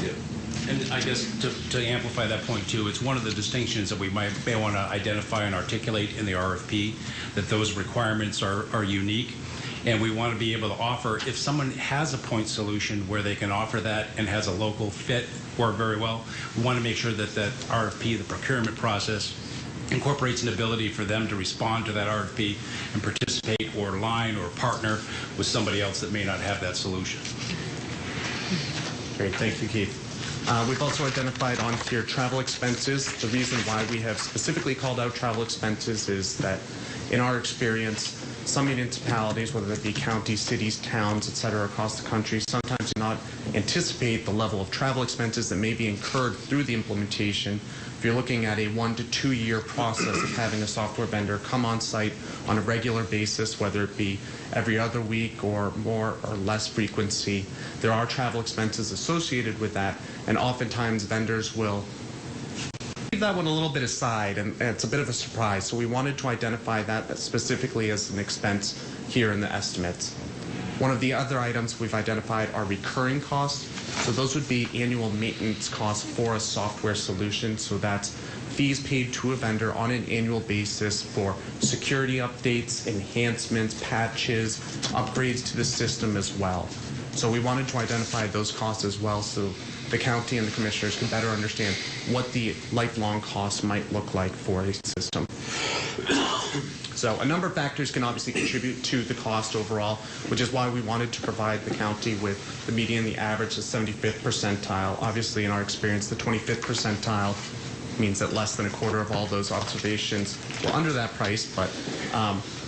Yeah. And I guess to amplify that point too, it's one of the distinctions that we may want to identify and articulate in the RFP, that those requirements are unique. And we want to be able to offer, if someone has a point solution where they can offer that and has a local fit work very well, we want to make sure that that RFP, the procurement process, incorporates an ability for them to respond to that RFP and participate or line or partner with somebody else that may not have that solution. Great, thank you, Keith. We've also identified on here travel expenses. The reason why we have specifically called out travel expenses is that in our experience, some municipalities, whether it be counties, cities, towns, et cetera, across the country, sometimes do not anticipate the level of travel expenses that may be incurred through the implementation. If you're looking at a 1 to 2 year process of having a software vendor come on site on a regular basis, whether it be every other week or more or less frequency, there are travel expenses associated with that, and oftentimes vendors will leave that one a little bit aside, and it's a bit of a surprise. So we wanted to identify that specifically as an expense here in the estimates. One of the other items we've identified are recurring costs. So those would be annual maintenance costs for a software solution. So that's fees paid to a vendor on an annual basis for security updates, enhancements, patches, upgrades to the system as well. So we wanted to identify those costs as well so the county and the commissioners can better understand what the lifelong costs might look like for a system. So a number of factors can obviously contribute to the cost overall, which is why we wanted to provide the county with the median, the average, the 75th percentile. Obviously, in our experience, the 25th percentile means that less than a quarter of all those observations were under that price, but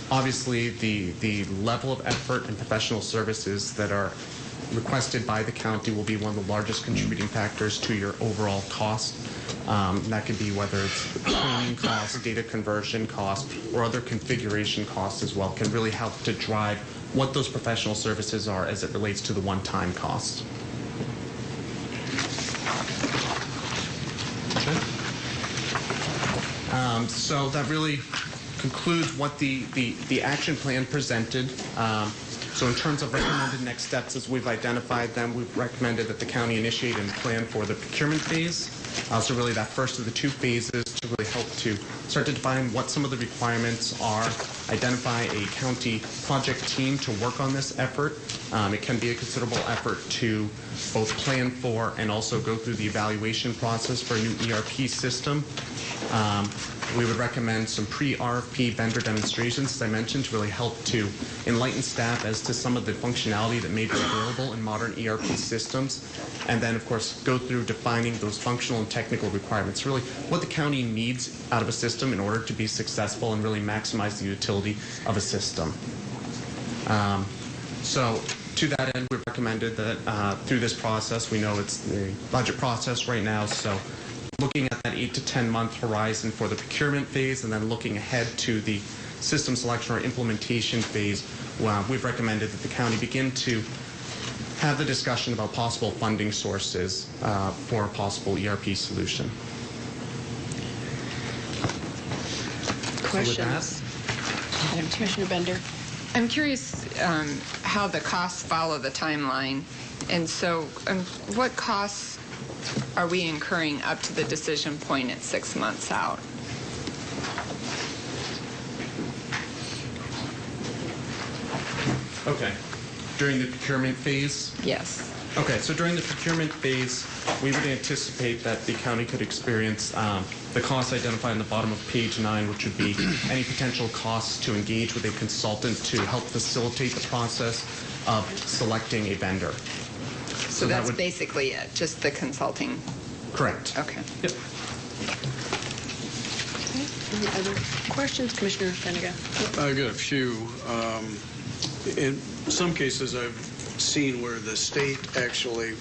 obviously the level of effort and professional services that are requested by the county will be one of the largest contributing factors to your overall cost. That could be whether it's cleaning costs, data conversion costs, or other configuration costs as well, can really help to drive what those professional services are as it relates to the one-time cost. So that really concludes what the action plan presented. So in terms of recommended next steps, as we've identified them, we've recommended that the county initiate and plan for the procurement phase. So really that first of the two phases to really help to start to define what some of the requirements are, identify a county project team to work on this effort. It can be a considerable effort to both plan for and also go through the evaluation process for a new ERP system. We would recommend some pre-RFP vendor demonstrations, as I mentioned, to really help to enlighten staff as to some of the functionality that may be available in modern ERP systems. And then, of course, go through defining those functional and technical requirements, really what the county needs out of a system in order to be successful and really maximize the utility of a system. So to that end, we've recommended that through this process, we know it's the budget process right now, so looking at that 8 to 10 month horizon for the procurement phase and then looking ahead to the system selection or implementation phase, we've recommended that the county begin to have the discussion about possible funding sources for a possible ERP solution. Questions? Commissioner Bender. I'm curious how the costs follow the timeline. And so what costs are we incurring up to the decision point at 6 months out? Okay. During the procurement phase? Yes. Okay, so during the procurement phase, we would anticipate that the county could experience the costs identified on the bottom of page 9, which would be any potential costs to engage with a consultant to help facilitate the process of selecting a vendor. So that's basically it, just the consulting? Correct. Okay. Yep. Any other questions, Commissioner Benega? I've got a few. In some cases, I've seen where the state actually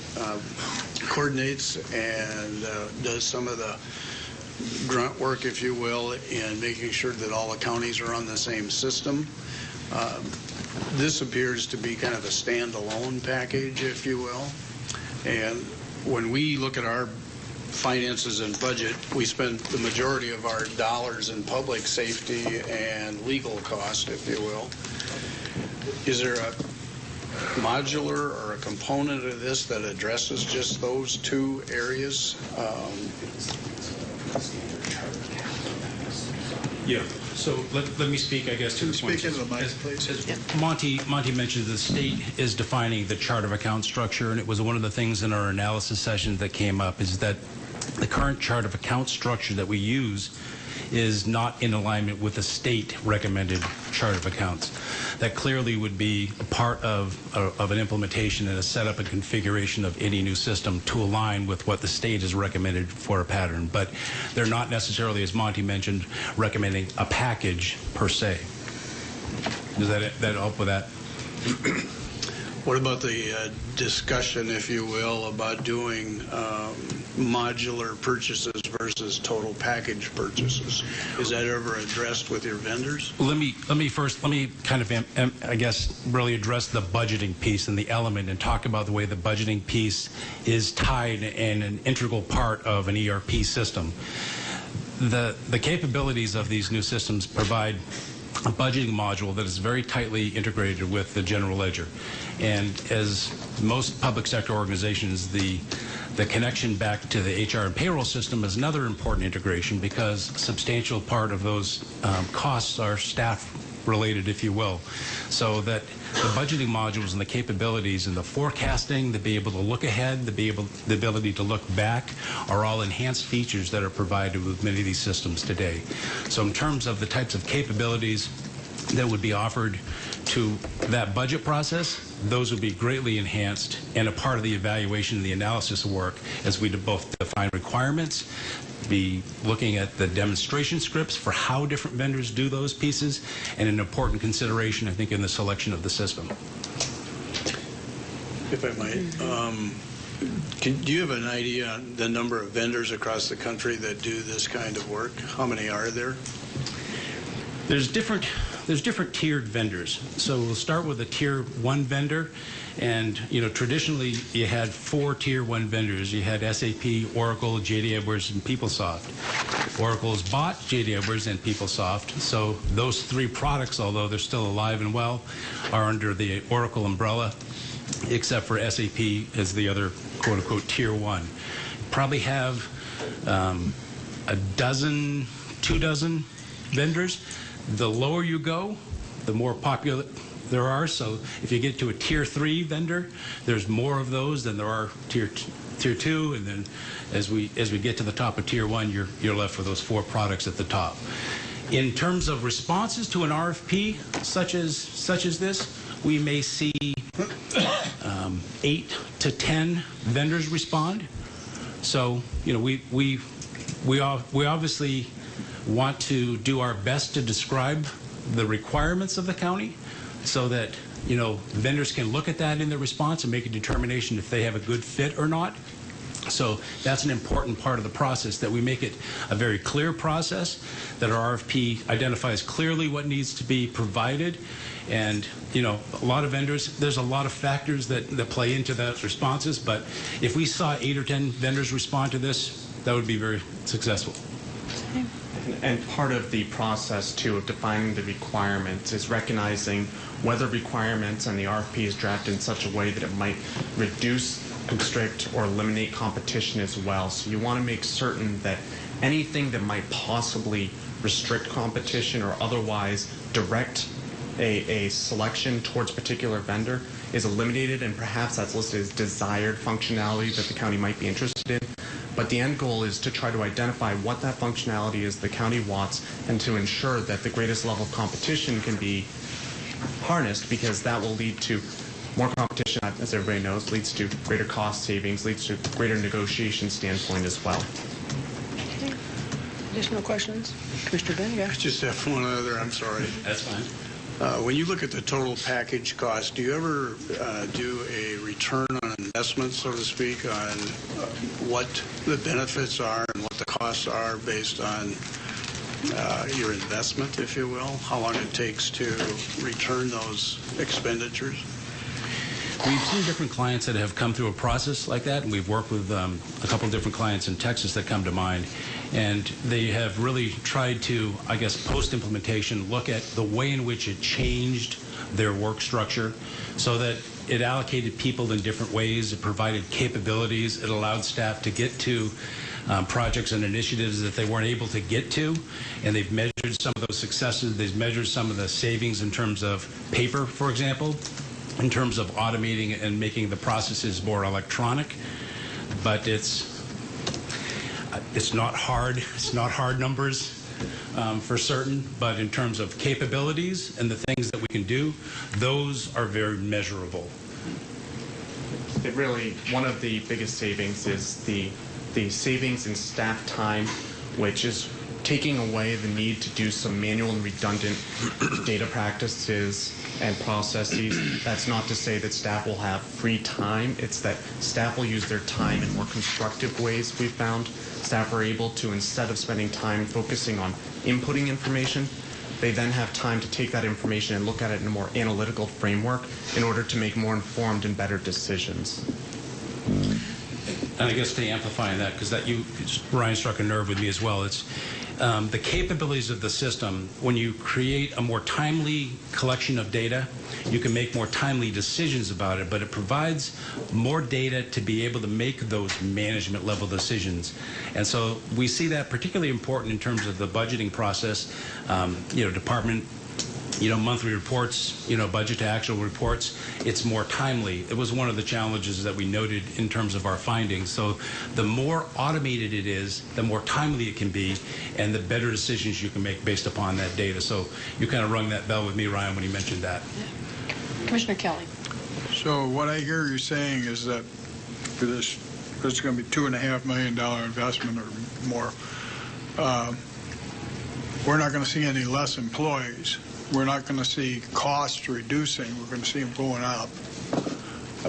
coordinates and does some of the grunt work, if you will, in making sure that all the counties are on the same system. This appears to be kind of a standalone package, if you will. And when we look at our finances and budget, we spend the majority of our dollars in public safety and legal cost, if you will. Is there a modular or a component of this that addresses just those two areas? Yeah. So let me speak, I guess, to the point. Speak into the mic, please. As Monty mentioned, the state is defining the chart of account structure, and it was one of the things in our analysis session that came up is that the current chart of account structure that we use is not in alignment with the state recommended chart of accounts. That clearly would be a part of an implementation and a setup and configuration of any new system to align with what the state has recommended for a pattern. But they're not necessarily, as Monty mentioned, recommending a package per se. Does that help with that? What about the discussion, if you will, about doing modular purchases versus total package purchases? Is that ever addressed with your vendors? Let me kind of, I guess, really address the budgeting piece and the element and talk about the way the budgeting piece is tied and an integral part of an ERP system. The capabilities of these new systems provide a budgeting module that is very tightly integrated with the general ledger. And as most public sector organizations, the connection back to the HR and payroll system is another important integration because a substantial part of those costs are staff related, if you will, so that the budgeting modules and the capabilities and the forecasting, to be able to look ahead, the ability to look back, are all enhanced features that are provided with many of these systems today. So in terms of the types of capabilities that would be offered to that budget process, those would be greatly enhanced and a part of the evaluation and the analysis work as we both define requirements, be looking at the demonstration scripts for how different vendors do those pieces, and an important consideration, I think, in the selection of the system. If I might, do you have an idea on the number of vendors across the country that do this kind of work? How many are there? There's different tiered vendors. So we'll start with a tier 1 vendor, and traditionally you had 4 tier 1 vendors. You had SAP, Oracle, JD Edwards, and PeopleSoft. Oracle's bought JD Edwards and PeopleSoft, so those 3 products, although they're still alive and well, are under the Oracle umbrella, except for SAP as the other quote-unquote tier 1. Probably have a dozen, 2 dozen vendors. The lower you go, the more popular there are. So if you get to a tier 3 vendor, there's more of those than there are tier 2, and then as we get to the top of tier 1, you're left with those 4 products at the top. In terms of responses to an RFP such as this, we may see 8 to 10 vendors respond. So we obviously want to do our best to describe the requirements of the county so that vendors can look at that in their response and make a determination if they have a good fit or not. So that's an important part of the process, that we make it a very clear process, that our RFP identifies clearly what needs to be provided. And a lot of vendors, there's a lot of factors that play into those responses, but if we saw 8 or 10 vendors respond to this, that would be very successful. And part of the process, too, of defining the requirements is recognizing whether requirements and the RFP is drafted in such a way that it might reduce, constrict, or eliminate competition as well. So you want to make certain that anything that might possibly restrict competition or otherwise direct a selection towards a particular vendor is eliminated, and perhaps that's listed as desired functionality that the county might be interested in. But the end goal is to try to identify what that functionality is the county wants, and to ensure that the greatest level of competition can be harnessed, because that will lead to more competition, as everybody knows, leads to greater cost savings, leads to greater negotiation standpoint as well. Okay. Additional questions? Commissioner Benega? I just have one other, I'm sorry. That's fine. When you look at the total package cost, do you ever do a return on investment, so to speak, on what the benefits are and what the costs are based on your investment, if you will? How long it takes to return those expenditures? We've seen different clients that have come through a process like that, and we've worked with a couple of different clients in Texas that come to mind. And they have really tried to, I guess, post-implementation, look at the way in which it changed their work structure so that it allocated people in different ways, it provided capabilities, it allowed staff to get to projects and initiatives that they weren't able to get to, and they've measured some of those successes. They've measured some of the savings in terms of paper, for example, in terms of automating and making the processes more electronic. But it's not hard. It's not hard numbers for certain, but in terms of capabilities and the things that we can do, those are very measurable. It really, one of the biggest savings is the savings in staff time, which is taking away the need to do some manual and redundant data practices and processes. That's not to say that staff will have free time. It's that staff will use their time in more constructive ways, we've found. Staff are able to, instead of spending time focusing on inputting information, they then have time to take that information and look at it in a more analytical framework in order to make more informed and better decisions. And I guess to amplify that, because Ryan struck a nerve with me as well, it's the capabilities of the system. When you create a more timely collection of data, you can make more timely decisions about it, but it provides more data to be able to make those management level decisions. And so we see that particularly important in terms of the budgeting process. Department monthly reports, budget to actual reports, it's more timely. It was one of the challenges that we noted in terms of our findings. So the more automated it is, the more timely it can be, and the better decisions you can make based upon that data. So you kind of rung that bell with me, Ryan, when you mentioned that. Commissioner Kelly. So what I hear you saying is that for this going to be $2.5 million investment or more, we're not going to see any less employees. We're not going to see costs reducing. We're going to see them going up.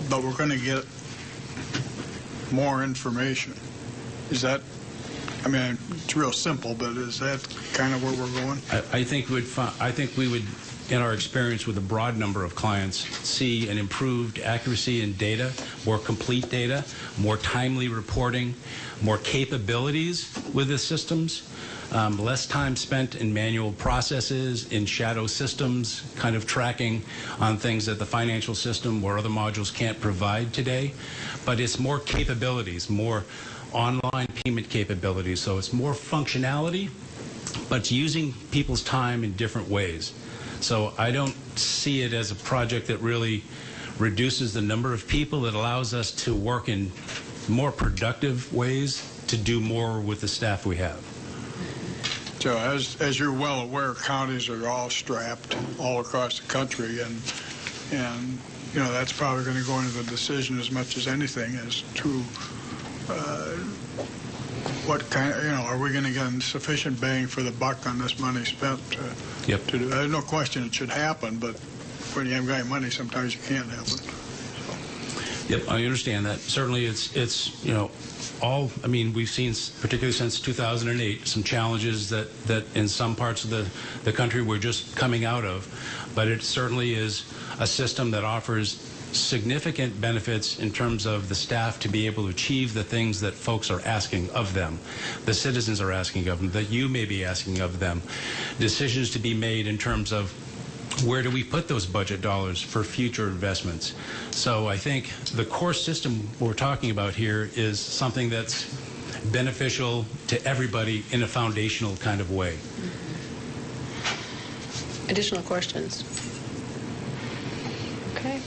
But we're going to get more information. Is that, I mean, it's real simple, but is that kind of where we're going? I think we would, in our experience with a broad number of clients, see an improved accuracy in data, more complete data, more timely reporting, more capabilities with the systems, less time spent in manual processes, in shadow systems, kind of tracking on things that the financial system or other modules can't provide today. But it's more capabilities, more online payment capabilities. So it's more functionality, but it's using people's time in different ways. So I don't see it as a project that really reduces the number of people. It allows us to work in more productive ways to do more with the staff we have. So as you're well aware, counties are all strapped all across the country, and that's probably going to go into the decision as much as anything as to what kind of, are we going to get sufficient bang for the buck on this money spent to do? There's no question it should happen, but when you haven't got any money, sometimes you can't have it. Yep, I understand that. Certainly it's we've seen, particularly since 2008, some challenges that in some parts of the country we're just coming out of, but it certainly is a system that offers significant benefits in terms of the staff to be able to achieve the things that folks are asking of them, the citizens are asking of them, that you may be asking of them, decisions to be made in terms of where do we put those budget dollars for future investments. So I think the core system we're talking about here is something that's beneficial to everybody in a foundational kind of way. Additional questions? Okay.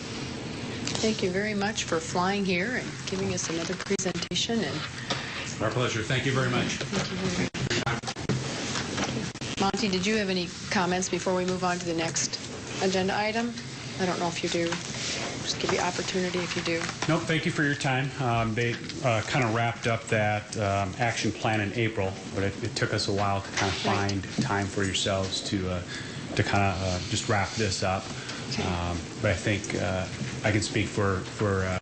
Thank you very much for flying here and giving us another presentation. And our pleasure. Thank you very much. Thank you very much. Monty, did you have any comments before we move on to the next agenda item? I don't know if you do. Just give you opportunity if you do. Nope, thank you for your time. They kind of wrapped up that action plan in April, but it took us a while to kind of find time for yourselves to kind of just wrap this up. Okay. But I think I can speak for a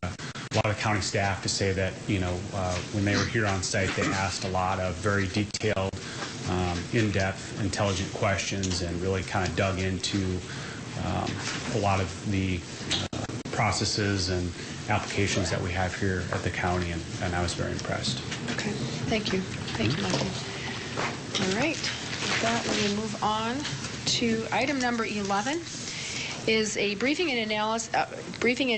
lot of county staff to say that, when they were here on site, they asked a lot of very detailed, in-depth, intelligent questions and really kind of dug into a lot of the processes and applications that we have here at the county, and I was very impressed. Okay, thank you. Thank you, Mikey. All right, with that, let me move on to item number 11. Is a briefing and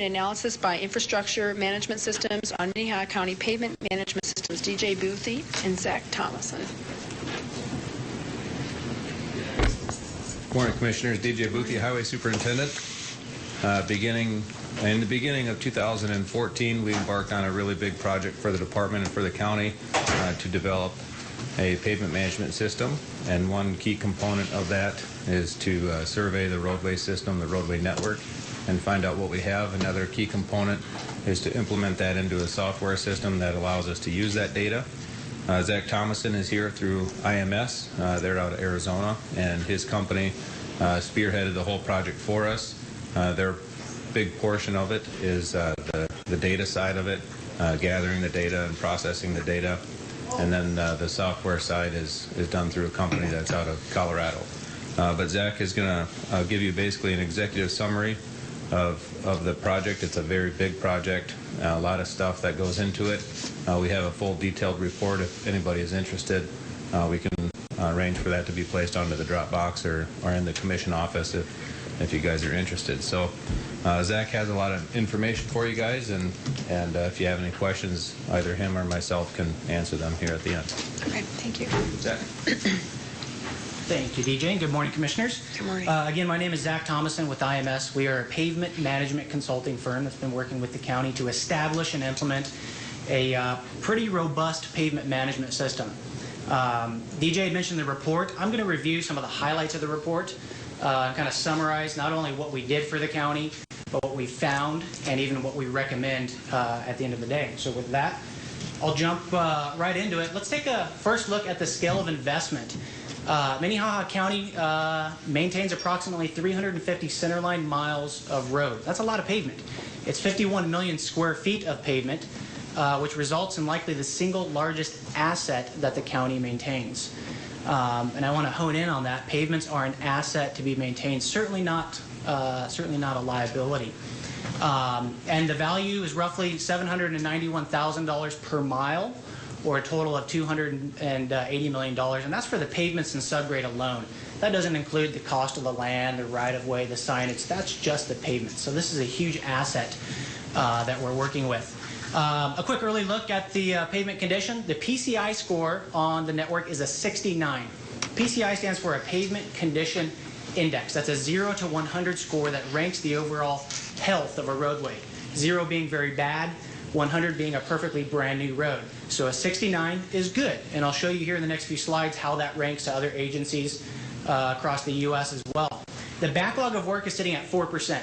analysis by Infrastructure Management Systems on Minnehaha County Pavement Management Systems, DJ Boothie and Zach Thomason. Good morning, Commissioners. DJ Boothie, Highway Superintendent. In the beginning of 2014, we embarked on a really big project for the department and for the county to develop a pavement management system, and one key component of that is to survey the roadway system, the roadway network, and find out what we have. Another key component is to implement that into a software system that allows us to use that data. Zach Thomason is here through IMS. They're out of Arizona, and his company spearheaded the whole project for us. Their big portion of it is the data side of it, gathering the data and processing the data. And then the software side is done through a company that's out of Colorado. But Zach is going to give you basically an executive summary of the project. It's a very big project, a lot of stuff that goes into it. We have a full detailed report. If anybody is interested, we can arrange for that to be placed onto the Dropbox or in the commission office if you guys are interested. So Zach has a lot of information for you guys, and if you have any questions, either him or myself can answer them here at the end. Okay, thank you. Zach? Thank you, DJ. Good morning, Commissioners. Good morning. Again, my name is Zach Thomason with IMS. We are a pavement management consulting firm that's been working with the county to establish and implement a pretty robust pavement management system. DJ had mentioned the report. I'm going to review some of the highlights of the report, kind of summarize not only what we did for the county, but what we found and even what we recommend at the end of the day. So with that, I'll jump right into it. Let's take a first look at the scale of investment. Minnehaha County maintains approximately 350 centerline miles of road. That's a lot of pavement. It's 51 million square feet of pavement, which results in likely the single largest asset that the county maintains. And I want to hone in on that. Pavements are an asset to be maintained, certainly not a liability. And the value is roughly $791,000 per mile, or a total of $280 million, and that's for the pavements and subgrade alone. That doesn't include the cost of the land, the right-of-way, the signage. That's just the pavement. So this is a huge asset that we're working with. A quick early look at the pavement condition. The PCI score on the network is a 69. PCI stands for a Pavement Condition Index. That's a 0 to 100 score that ranks the overall health of a roadway. 0 being very bad, 100 being a perfectly brand new road. So a 69 is good, and I'll show you here in the next few slides how that ranks to other agencies across the U.S. as well. The backlog of work is sitting at 4%.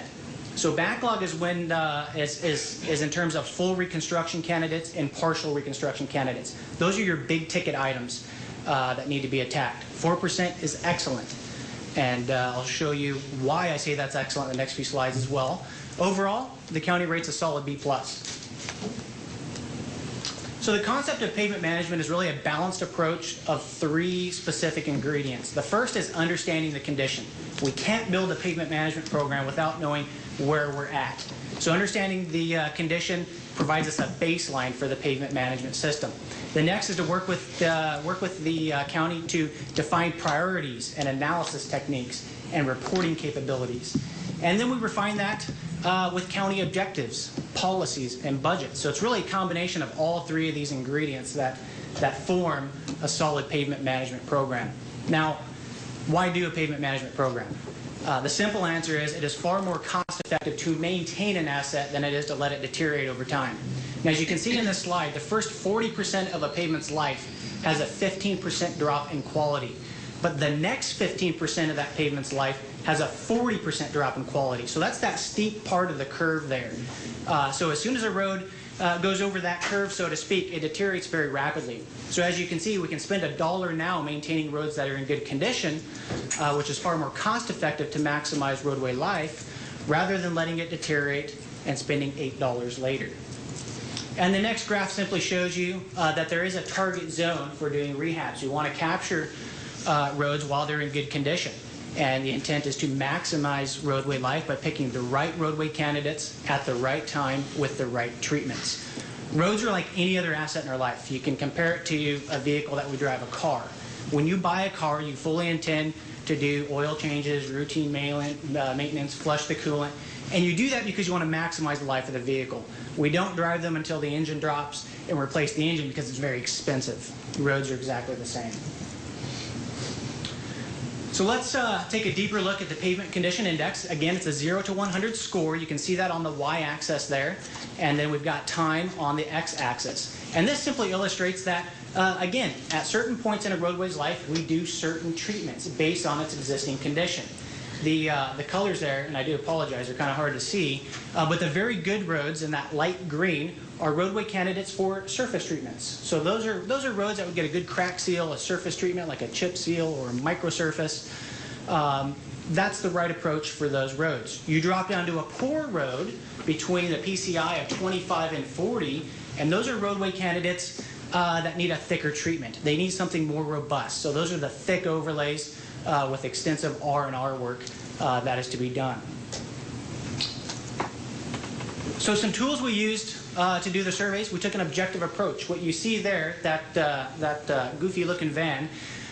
So backlog is when is in terms of full reconstruction candidates and partial reconstruction candidates. Those are your big ticket items that need to be attacked. 4% is excellent, and I'll show you why I say that's excellent in the next few slides as well. Overall, the county rates a solid B+. So the concept of pavement management is really a balanced approach of 3 specific ingredients. The first is understanding the condition. We can't build a pavement management program without knowing where we're at. So understanding the condition provides us a baseline for the pavement management system. The next is to work with the county to define priorities and analysis techniques and reporting capabilities. And then we refine that with county objectives, policies, and budgets. So it's really a combination of all 3 of these ingredients that form a solid pavement management program. Now, why do a pavement management program? The simple answer is it is far more cost-effective to maintain an asset than it is to let it deteriorate over time. Now, as you can see in this slide, the first 40% of a pavement's life has a 15% drop in quality. But the next 15% of that pavement's life has a 40% drop in quality. So that's that steep part of the curve there. So as soon as a road goes over that curve, so to speak, it deteriorates very rapidly. So as you can see, we can spend $1 now maintaining roads that are in good condition, which is far more cost-effective to maximize roadway life, rather than letting it deteriorate and spending $8 later. And the next graph simply shows you that there is a target zone for doing rehabs. You want to capture roads while they're in good condition. And the intent is to maximize roadway life by picking the right roadway candidates at the right time with the right treatments. Roads are like any other asset in our life. You can compare it to a vehicle that we drive, a car. When you buy a car, you fully intend to do oil changes, routine maintenance, flush the coolant, and you do that because you want to maximize the life of the vehicle. We don't drive them until the engine drops and replace the engine because it's very expensive. Roads are exactly the same. So let's take a deeper look at the Pavement Condition Index. Again, it's a 0 to 100 score. You can see that on the y-axis there. And then we've got time on the x-axis. And this simply illustrates that, again, at certain points in a roadway's life, we do certain treatments based on its existing condition. The colors there, and I do apologize, are kind of hard to see, but the very good roads in that light green are roadway candidates for surface treatments. So those are roads that would get a good crack seal, a surface treatment like a chip seal or a microsurface. That's the right approach for those roads. You drop down to a poor road between the PCI of 25 and 40, and those are roadway candidates that need a thicker treatment. They need something more robust. So those are the thick overlays with extensive R&R work that is to be done. So some tools we used to do the surveys, we took an objective approach. What you see there, that goofy looking van,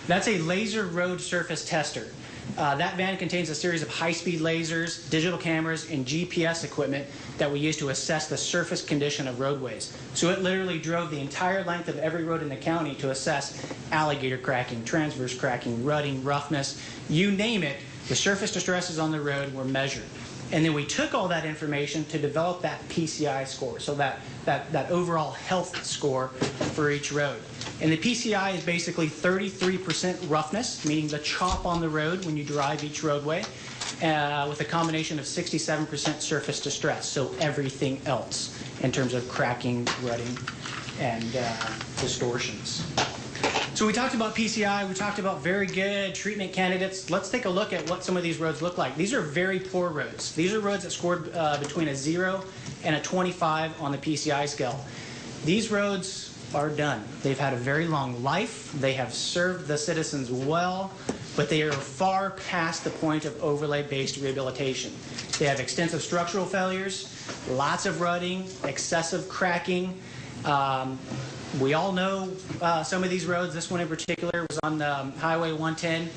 that's a laser road surface tester. That van contains a series of high-speed lasers, digital cameras, and GPS equipment that we use to assess the surface condition of roadways. So it literally drove the entire length of every road in the county to assess alligator cracking, transverse cracking, rutting, roughness, you name it. The surface distresses on the road were measured. And then we took all that information to develop that PCI score, so that overall health score for each road. And the PCI is basically 33% roughness, meaning the chop on the road when you drive each roadway, with a combination of 67% surface distress, so everything else in terms of cracking, rutting, and distortions. So we talked about PCI, we talked about very good treatment candidates. Let's take a look at what some of these roads look like. These are very poor roads. These are roads that scored between a 0 and a 25 on the PCI scale. These roads are done. They've had a very long life. They have served the citizens well, but they are far past the point of overlay-based rehabilitation. They have extensive structural failures, lots of rutting, excessive cracking. We all know some of these roads. This one in particular was on Highway 110.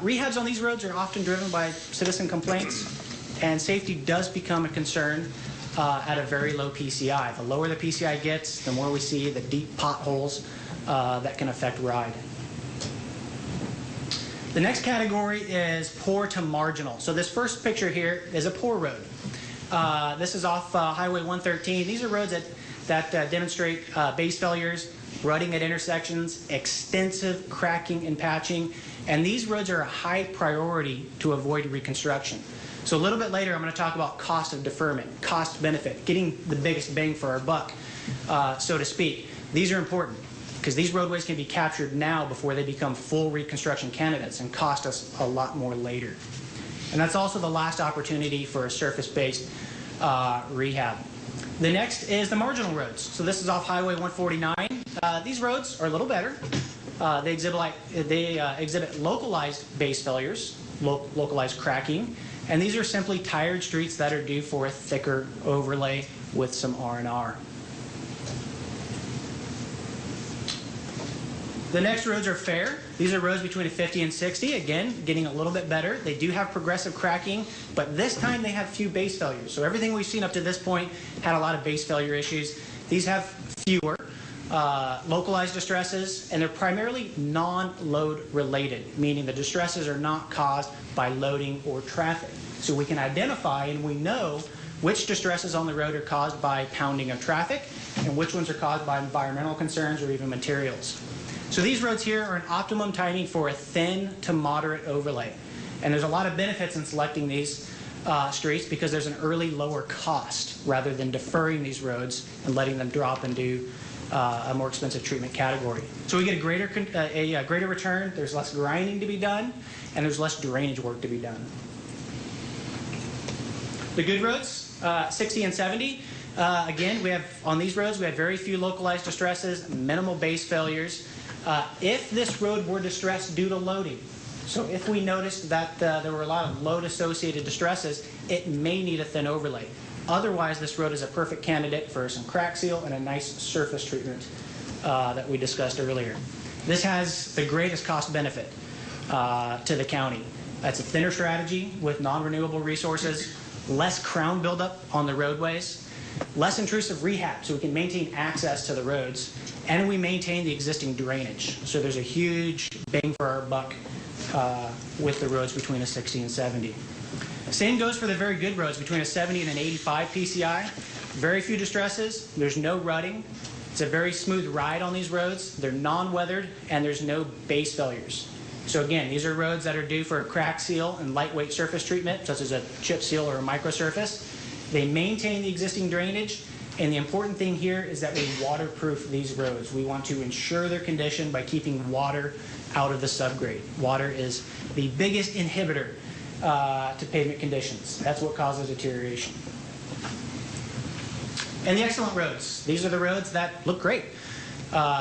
Rehabs on these roads are often driven by citizen complaints, and safety does become a concern at a very low PCI. The lower the PCI gets, the more we see the deep potholes that can affect ride. The next category is poor to marginal. So this first picture here is a poor road. This is off Highway 113. These are roads that demonstrate base failures, rutting at intersections, extensive cracking and patching, and these roads are a high priority to avoid reconstruction. So a little bit later, I'm going to talk about cost of deferment, cost benefit, getting the biggest bang for our buck, so to speak. These are important because these roadways can be captured now before they become full reconstruction candidates and cost us a lot more later. And that's also the last opportunity for a surface-based rehab. The next is the marginal roads. So this is off Highway 149. These roads are a little better. They exhibit localized base failures, localized cracking, and these are simply tired streets that are due for a thicker overlay with some R&R. The next roads are fair. These are roads between a 50 and 60. Again, getting a little bit better. They do have progressive cracking, but this time they have few base failures. So everything we've seen up to this point had a lot of base failure issues. These have fewer localized distresses, and they're primarily non-load related, meaning the distresses are not caused by loading or traffic. So we can identify and we know which distresses on the road are caused by pounding of traffic and which ones are caused by environmental concerns or even materials. So these roads here are an optimum timing for a thin to moderate overlay. And there's a lot of benefits in selecting these streets because there's an early lower cost rather than deferring these roads and letting them drop into a more expensive treatment category. So we get a greater return, there's less grinding to be done, and there's less drainage work to be done. The good roads, 60 and 70. Again, we have on these roads, we have very few localized distresses, minimal base failures. If this road were distressed due to loading, so if we noticed that there were a lot of load-associated distresses, it may need a thin overlay. Otherwise, this road is a perfect candidate for some crack seal and a nice surface treatment that we discussed earlier. This has the greatest cost benefit to the county. That's a thinner strategy with non-renewable resources, less crown buildup on the roadways, less intrusive rehab so we can maintain access to the roads, and we maintain the existing drainage. So there's a huge bang for our buck with the roads between a 60 and 70. Same goes for the very good roads between a 70 and an 85 PCI. Very few distresses, there's no rutting. It's a very smooth ride on these roads. They're non-weathered and there's no base failures. So again, these are roads that are due for a crack seal and lightweight surface treatment, such as a chip seal or a microsurface. They maintain the existing drainage, and the important thing here is that we waterproof these roads. We want to ensure their condition by keeping water out of the subgrade. Water is the biggest inhibitor to pavement conditions. That's what causes deterioration. And the excellent roads. These are the roads that look great.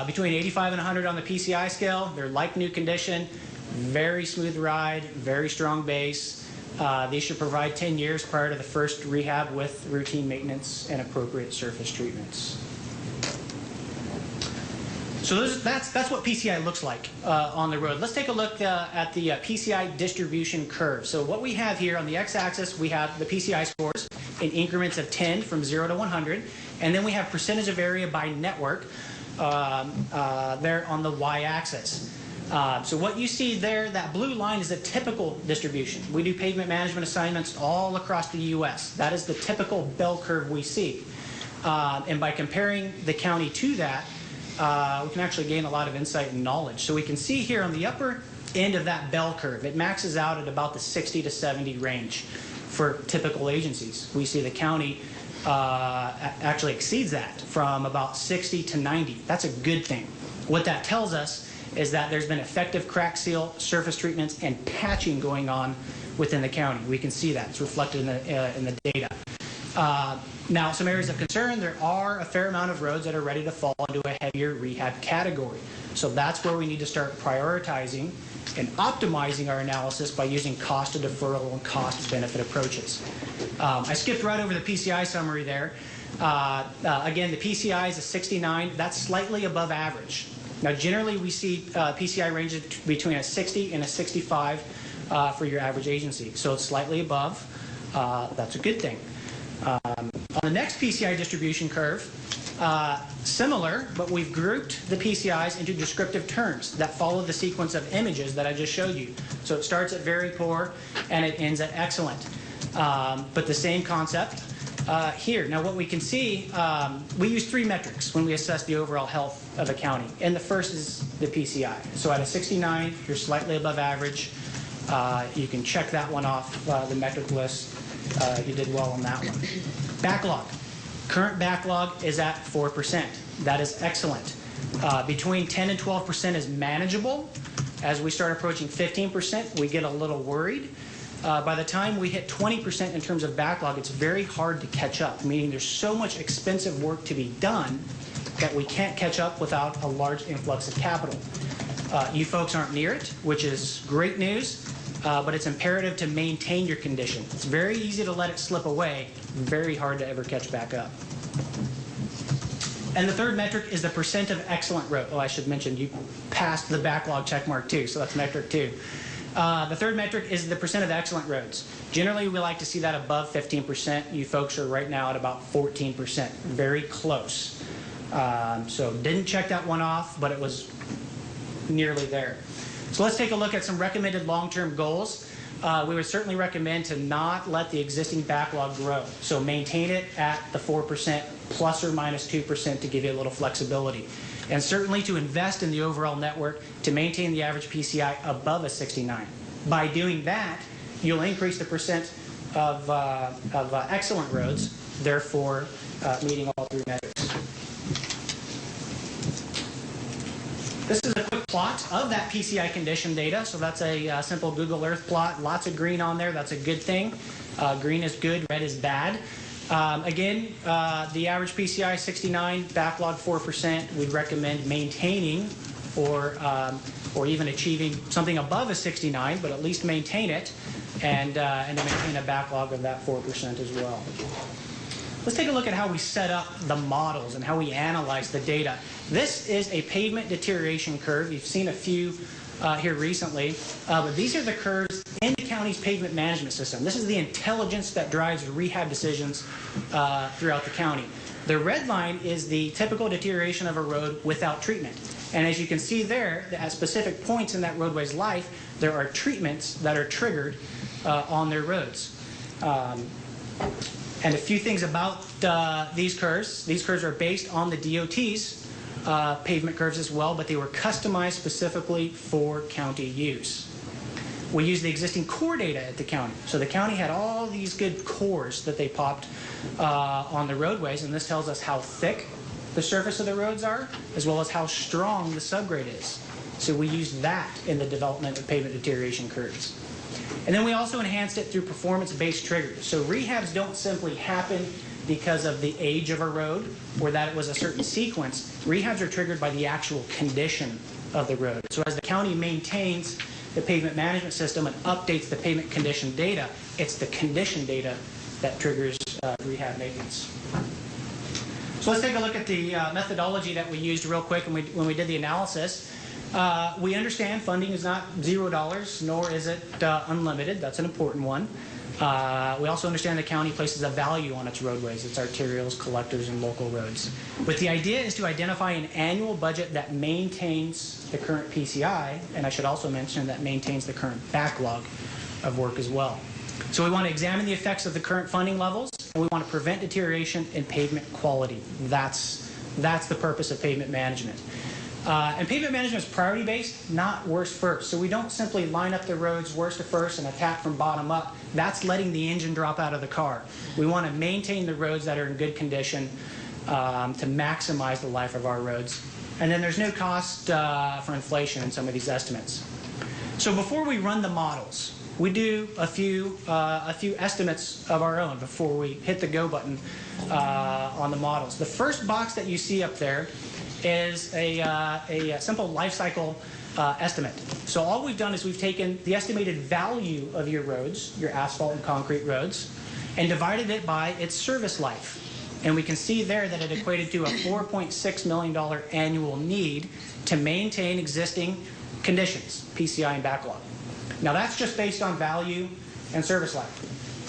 Between 85 and 100 on the PCI scale, they're like new condition, very smooth ride, very strong base. These should provide 10 years prior to the first rehab with routine maintenance and appropriate surface treatments. So that's what PCI looks like on the road. Let's take a look at the PCI distribution curve. So what we have here on the x-axis, we have the PCI scores in increments of 10 from 0 to 100. And then we have percentage of area by network there on the y-axis. So what you see there, that blue line is a typical distribution. We do pavement management assignments all across the U.S. That is the typical bell curve we see. And by comparing the county to that, we can actually gain a lot of insight and knowledge. So we can see here on the upper end of that bell curve, it maxes out at about the 60 to 70 range for typical agencies. We see the county actually exceeds that from about 60 to 90. That's a good thing. What that tells us is that there's been effective crack seal, surface treatments, and patching going on within the county. We can see that. It's reflected in the data. Now, some areas of concern, there are a fair amount of roads that are ready to fall into a heavier rehab category. So that's where we need to start prioritizing and optimizing our analysis by using cost of deferral and cost benefit approaches. I skipped right over the PCI summary there. Again, the PCI is a 69. That's slightly above average. Now, generally, we see PCI ranges between a 60 and a 65 for your average agency. So it's slightly above. That's a good thing. On the next PCI distribution curve, similar, but we've grouped the PCIs into descriptive terms that follow the sequence of images that I just showed you. So it starts at very poor and it ends at excellent. But the same concept here. Now what we can see, we use 3 metrics when we assess the overall health of a county. And the first is the PCI. So at a 69, you're slightly above average. You can check that one off the metric list. You did well on that one. Backlog. Current backlog is at 4%. That is excellent. Between 10 and 12% is manageable. As we start approaching 15%, we get a little worried. By the time we hit 20% in terms of backlog, it's very hard to catch up, meaning there's so much expensive work to be done that we can't catch up without a large influx of capital. You folks aren't near it, which is great news. But it's imperative to maintain your condition. It's very easy to let it slip away, very hard to ever catch back up. And the third metric is the percent of excellent road. Oh, I should mention you passed the backlog check mark too, so that's metric 2. The third metric is the percent of excellent roads. Generally, we like to see that above 15%. You folks are right now at about 14%, very close. So didn't check that one off, but it was nearly there. So let's take a look at some recommended long-term goals. We would certainly recommend to not let the existing backlog grow. So maintain it at the 4% plus or minus 2% to give you a little flexibility. And certainly to invest in the overall network to maintain the average PCI above a 69. By doing that, you'll increase the percent of excellent roads, therefore meeting all 3 metrics. This is a quick plot of that PCI condition data. So that's a simple Google Earth plot. Lots of green on there. That's a good thing. Green is good. Red is bad. Again, the average PCI 69, backlog 4%. We'd recommend maintaining or even achieving something above a 69, but at least maintain it and to maintain a backlog of that 4% as well. Let's take a look at how we set up the models and how we analyze the data. This is a pavement deterioration curve. You've seen a few here recently, but these are the curves in the county's pavement management system. This is the intelligence that drives rehab decisions throughout the county. The red line is the typical deterioration of a road without treatment. And as you can see there, at specific points in that roadway's life, there are treatments that are triggered on their roads. And a few things about these curves. These curves are based on the DOT's pavement curves as well, but they were customized specifically for county use. We use the existing core data at the county. So the county had all these good cores that they popped on the roadways, and this tells us how thick the surface of the roads are, as well as how strong the subgrade is. So we used that in the development of pavement deterioration curves. And then we also enhanced it through performance-based triggers. So rehabs don't simply happen because of the age of a road or that it was a certain sequence. Rehabs are triggered by the actual condition of the road. So as the county maintains the pavement management system and updates the pavement condition data, it's the condition data that triggers rehab maintenance. So let's take a look at the methodology that we used real quick when we did the analysis. We understand funding is not $0, nor is it unlimited. That's an important one. We also understand the county places a value on its roadways, its arterials, collectors, and local roads. But the idea is to identify an annual budget that maintains the current PCI, and I should also mention that maintains the current backlog of work as well. So we want to examine the effects of the current funding levels, and we want to prevent deterioration in pavement quality. That's the purpose of pavement management. And pavement management is priority-based, not worst first. So we don't simply line up the roads worst to first and attack from bottom up. That's letting the engine drop out of the car. We want to maintain the roads that are in good condition to maximize the life of our roads. And then there's no cost for inflation in some of these estimates. So before we run the models, we do a few estimates of our own before we hit the go button on the models. The first box that you see up there is a simple life cycle estimate. So all we've done is we've taken the estimated value of your roads, your asphalt and concrete roads, and divided it by its service life. And we can see there that it equated to a $4.6 million annual need to maintain existing conditions, PCI and backlog. Now that's just based on value and service life.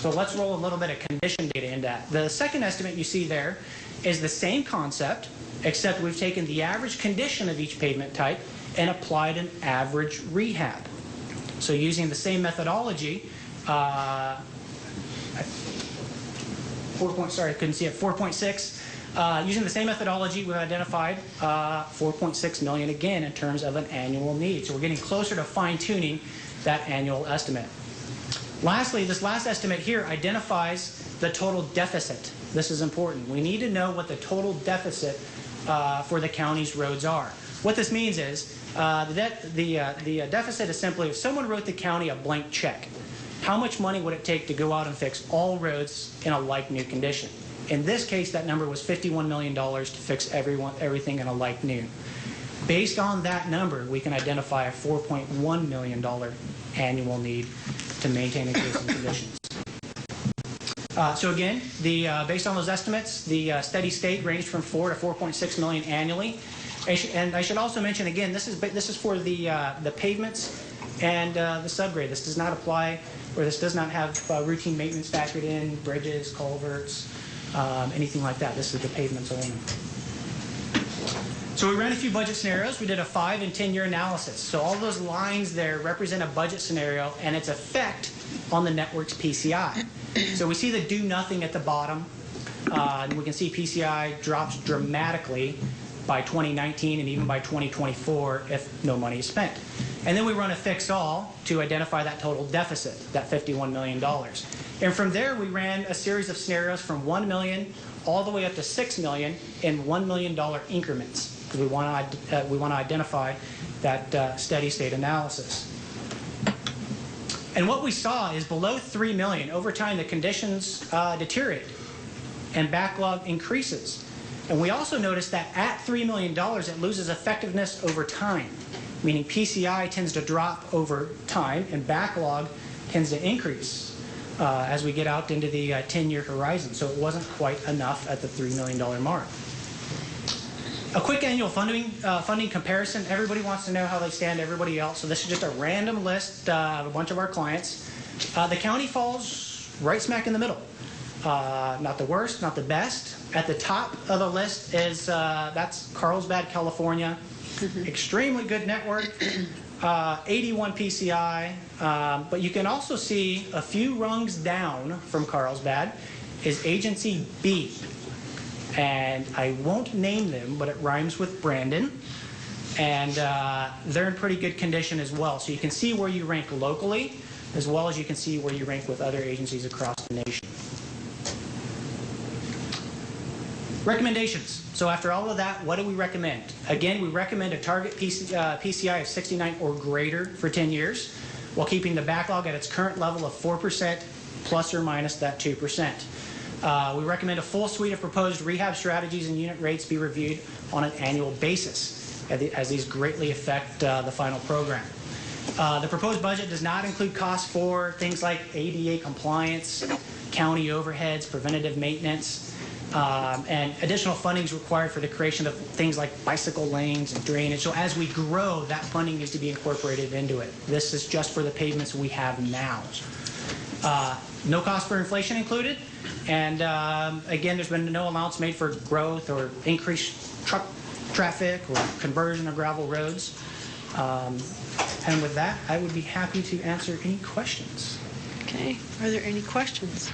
So let's roll a little bit of condition data into that. The second estimate you see there is the same concept, except we've taken the average condition of each pavement type and applied an average rehab. So using the same methodology, 4.6. Using the same methodology, we've identified 4.6 million again in terms of an annual need. So we're getting closer to fine-tuning that annual estimate. Lastly, this last estimate here identifies the total deficit. This is important. We need to know what the total deficit for the county's roads are. What this means is the deficit is simply if someone wrote the county a blank check, how much money would it take to go out and fix all roads in a like new condition? In this case, that number was $51 million to fix everything in a like new. Based on that number, we can identify a $4.1 million annual need to maintain existing conditions. So again, based on those estimates, the steady state ranged from 4 to 4.6 million annually. And I should also mention again, this is for the pavements and the subgrade. This does not apply, or this does not have routine maintenance factored in, bridges, culverts, anything like that. This is the pavements only. So we ran a few budget scenarios. We did a 5- and 10-year analysis. So all those lines there represent a budget scenario and its effect on the network's PCI. So we see the do nothing at the bottom. And we can see PCI drops dramatically by 2019 and even by 2024 if no money is spent. And then we run a fixed all to identify that total deficit, that $51 million. And from there, we ran a series of scenarios from $1 million all the way up to $6 million in $1 million increments, because we want to identify that steady state analysis. And what we saw is below $3 million, over time the conditions deteriorate and backlog increases. And we also noticed that at $3 million, it loses effectiveness over time, meaning PCI tends to drop over time and backlog tends to increase as we get out into the 10-year horizon. So it wasn't quite enough at the $3 million mark. A quick annual funding comparison. Everybody wants to know how they stand to everybody else. So this is just a random list of a bunch of our clients. The county falls right smack in the middle. Not the worst, not the best. At the top of the list is, that's Carlsbad, California. Extremely good network, 81 PCI. But you can also see a few rungs down from Carlsbad is Agency B. And I won't name them, but it rhymes with Brandon. And they're in pretty good condition as well. So you can see where you rank locally, as well as you can see where you rank with other agencies across the nation. Recommendations. So after all of that, what do we recommend? Again, we recommend a target PCI of 69 or greater for 10 years, while keeping the backlog at its current level of 4% plus or minus that 2%. We recommend a full suite of proposed rehab strategies and unit rates be reviewed on an annual basis, as these greatly affect the final program. The proposed budget does not include costs for things like ADA compliance, county overheads, preventative maintenance, And additional funding is required for the creation of things like bicycle lanes and drainage. So as we grow, that funding needs to be incorporated into it. This is just for the pavements we have now. No cost for inflation included. And again, there's been no amounts made for growth or increased truck traffic or conversion of gravel roads. And with that, I would be happy to answer any questions. Okay. Are there any questions?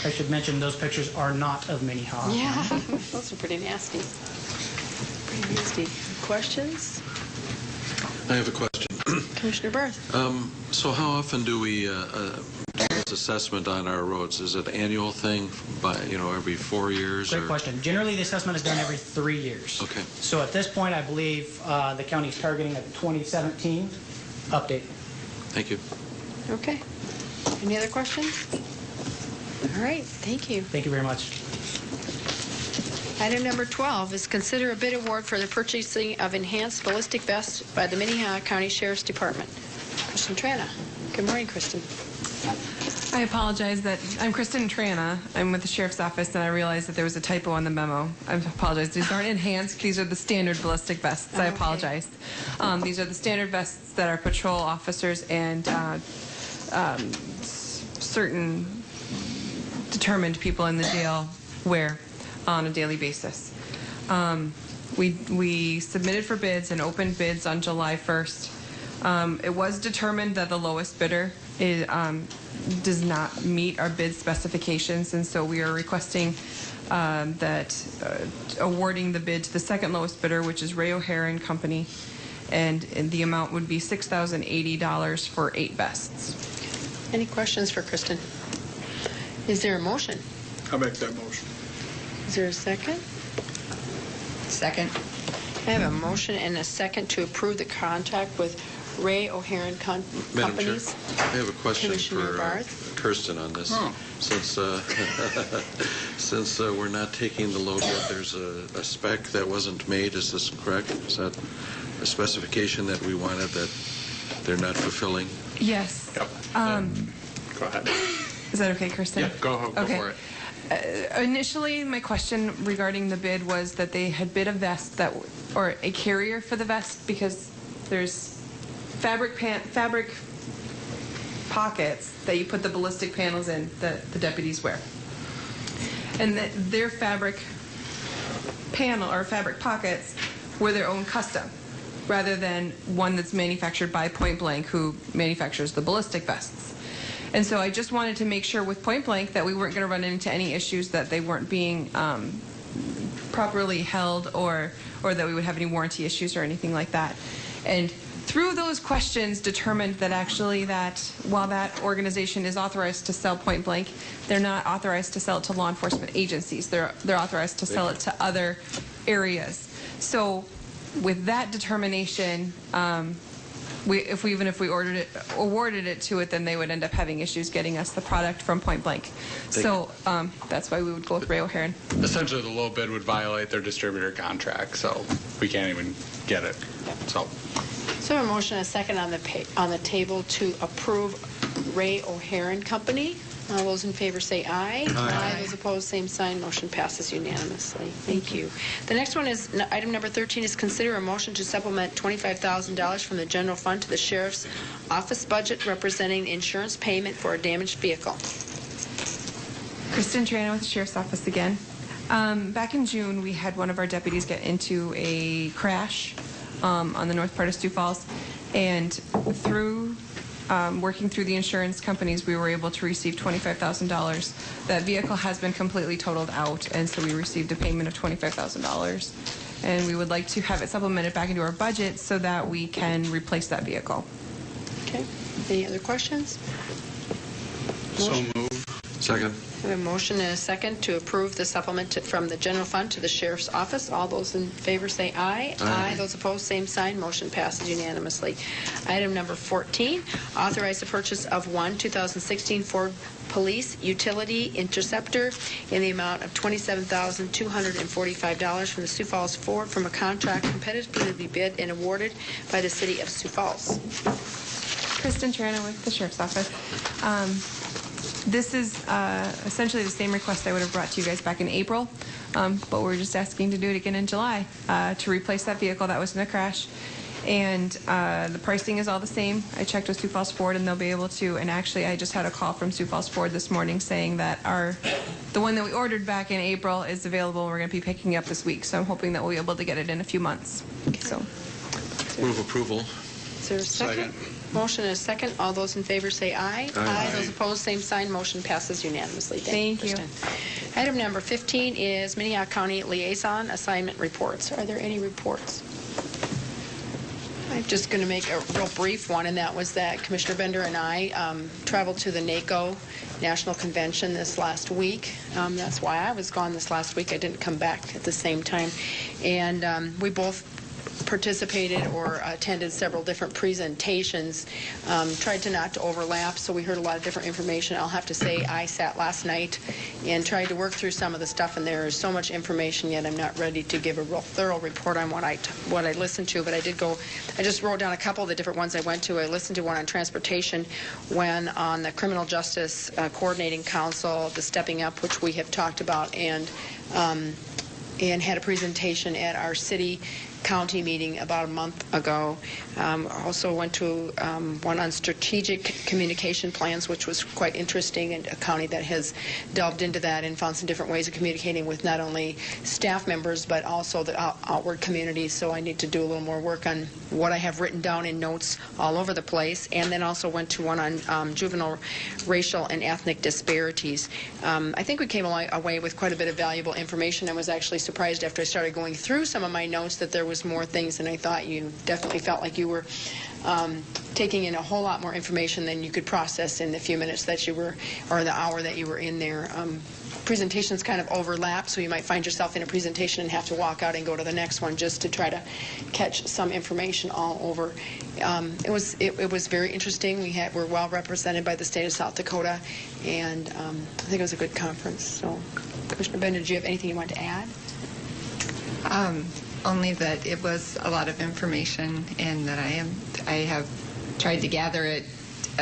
I should mention those pictures are not of Minnehaha. Yeah, those are pretty nasty. Pretty nasty. Questions? I have a question. Commissioner Barth. So how often do we do this assessment on our roads? Is it an annual thing by, every 4 years? Great question. Generally, the assessment is done every 3 years. Okay. So at this point, I believe the county is targeting a 2017 update. Thank you. Okay. Any other questions? All right. Thank you. Thank you very much. Item number 12 is consider a bid award for the purchasing of enhanced ballistic vests by the Minnehaha County Sheriff's Department. Kristen Trana. Good morning, Kristen. I apologize that I'm Kristen Trana. I'm with the Sheriff's Office, and I realized that there was a typo on the memo. I apologize. These aren't enhanced. These are the standard ballistic vests. I apologize. These are the standard vests that our patrol officers and certain determined people in the jail wear on a daily basis. We submitted for bids and opened bids on July 1st. It was determined that the lowest bidder does not meet our bid specifications, and so we are requesting awarding the bid to the second lowest bidder, which is Ray O'Hare and Company, and the amount would be $6,080 for 8 vests. Any questions for Kristen? Is there a motion? I'll make that motion. Is there a second? Second. I have a motion and a second to approve the contract with Ray O'Hare and Madam Companies. Chair, I have a question Commissioner for Barth. Kirsten on this. Since we're not taking the low bid, there's a spec that wasn't made. Is this correct? Is that a specification that we wanted that they're not fulfilling? Yes. Yep. Go ahead. Is that okay, Kristen? Yeah, go for it. Initially, my question regarding the bid was that they had bid a vest or a carrier for the vest, because there's fabric pockets that you put the ballistic panels in that the deputies wear, and that their fabric panel or fabric pockets were their own custom, rather than one that's manufactured by Point Blank, who manufactures the ballistic vests. And so I just wanted to make sure with Point Blank that we weren't going to run into any issues, that they weren't being properly held, or that we would have any warranty issues or anything like that. And through those questions, determined that actually that while that organization is authorized to sell Point Blank, they're not authorized to sell it to law enforcement agencies. They're authorized to sell it to other areas. So with that determination, if we awarded it to it, then they would end up having issues getting us the product from Point Blank. So that's why we would go with Ray O'Hare. Essentially, the low bid would violate their distributor contract, so we can't even get it. So a motion and a second on the table to approve Ray O'Hare and Company. All those in favor say aye. Aye. Those opposed, same sign. Motion passes unanimously. Thank you. The next one is item number 13 is consider a motion to supplement $25,000 from the general fund to the sheriff's office budget, representing insurance payment for a damaged vehicle. Kristen Trana with the Sheriff's Office again. Back in June, we had one of our deputies get into a crash on the north part of Sioux Falls, and through working through the insurance companies, we were able to receive $25,000. That vehicle has been completely totaled out, and so we received a payment of $25,000. And we would like to have it supplemented back into our budget so that we can replace that vehicle. Okay. Any other questions? So move. Second. We have a motion and a second to approve the supplement from the general fund to the sheriff's office. All those in favor say aye. Aye. Those opposed, same sign. Motion passes unanimously. Item number 14, authorize the purchase of one 2016 Ford Police Utility Interceptor in the amount of $27,245 from the Sioux Falls Ford from a contract competitively bid and awarded by the City of Sioux Falls. Kristen Trana with the Sheriff's Office. This is essentially the same request I would have brought to you guys back in April, but we're just asking to do it again in July to replace that vehicle that was in a crash. And the pricing is all the same. I checked with Sioux Falls Ford, and they'll be able to. And actually, I just had a call from Sioux Falls Ford this morning saying that the one that we ordered back in April is available. We're going to be picking it up this week. So I'm hoping that we'll be able to get it in a few months. So. Move approval. Is there a second? Motion and a second. All those in favor say aye. Aye. Those opposed, same sign. Motion passes unanimously. Thank you. Kristen. Item number 15 is Minnehaha County Liaison Assignment Reports. Are there any reports? I'm just going to make a real brief one, and that was that Commissioner Bender and I traveled to the NACO National Convention this last week. That's why I was gone this last week. I didn't come back at the same time. And we both participated or attended several different presentations, tried to not to overlap, so we heard a lot of different information. I'll have to say I sat last night and tried to work through some of the stuff, and there is so much information yet I'm not ready to give a real thorough report on what I listened to, but I just wrote down a couple of the different ones I went to. I listened to one on transportation, one on the Criminal Justice Coordinating Council, the Stepping Up, which we have talked about, and had a presentation at our city county meeting about a month ago. Also went to one on strategic communication plans, which was quite interesting, and a county that has delved into that and found some different ways of communicating with not only staff members but also the outward community. So I need to do a little more work on what I have written down in notes all over the place. And then also went to one on juvenile racial and ethnic disparities. I think we came away with quite a bit of valuable information. I was actually surprised after I started going through some of my notes that there was more things than I thought. You definitely felt like you were taking in a whole lot more information than you could process in the few minutes that you were, or the hour that you were in there. Presentations kind of overlap, so you might find yourself in a presentation and have to walk out and go to the next one just to try to catch some information all over. It was very interesting. We're well represented by the state of South Dakota, and I think it was a good conference. So, Commissioner Bender, did you have anything you wanted to add? Only that it was a lot of information, and that I have tried to gather it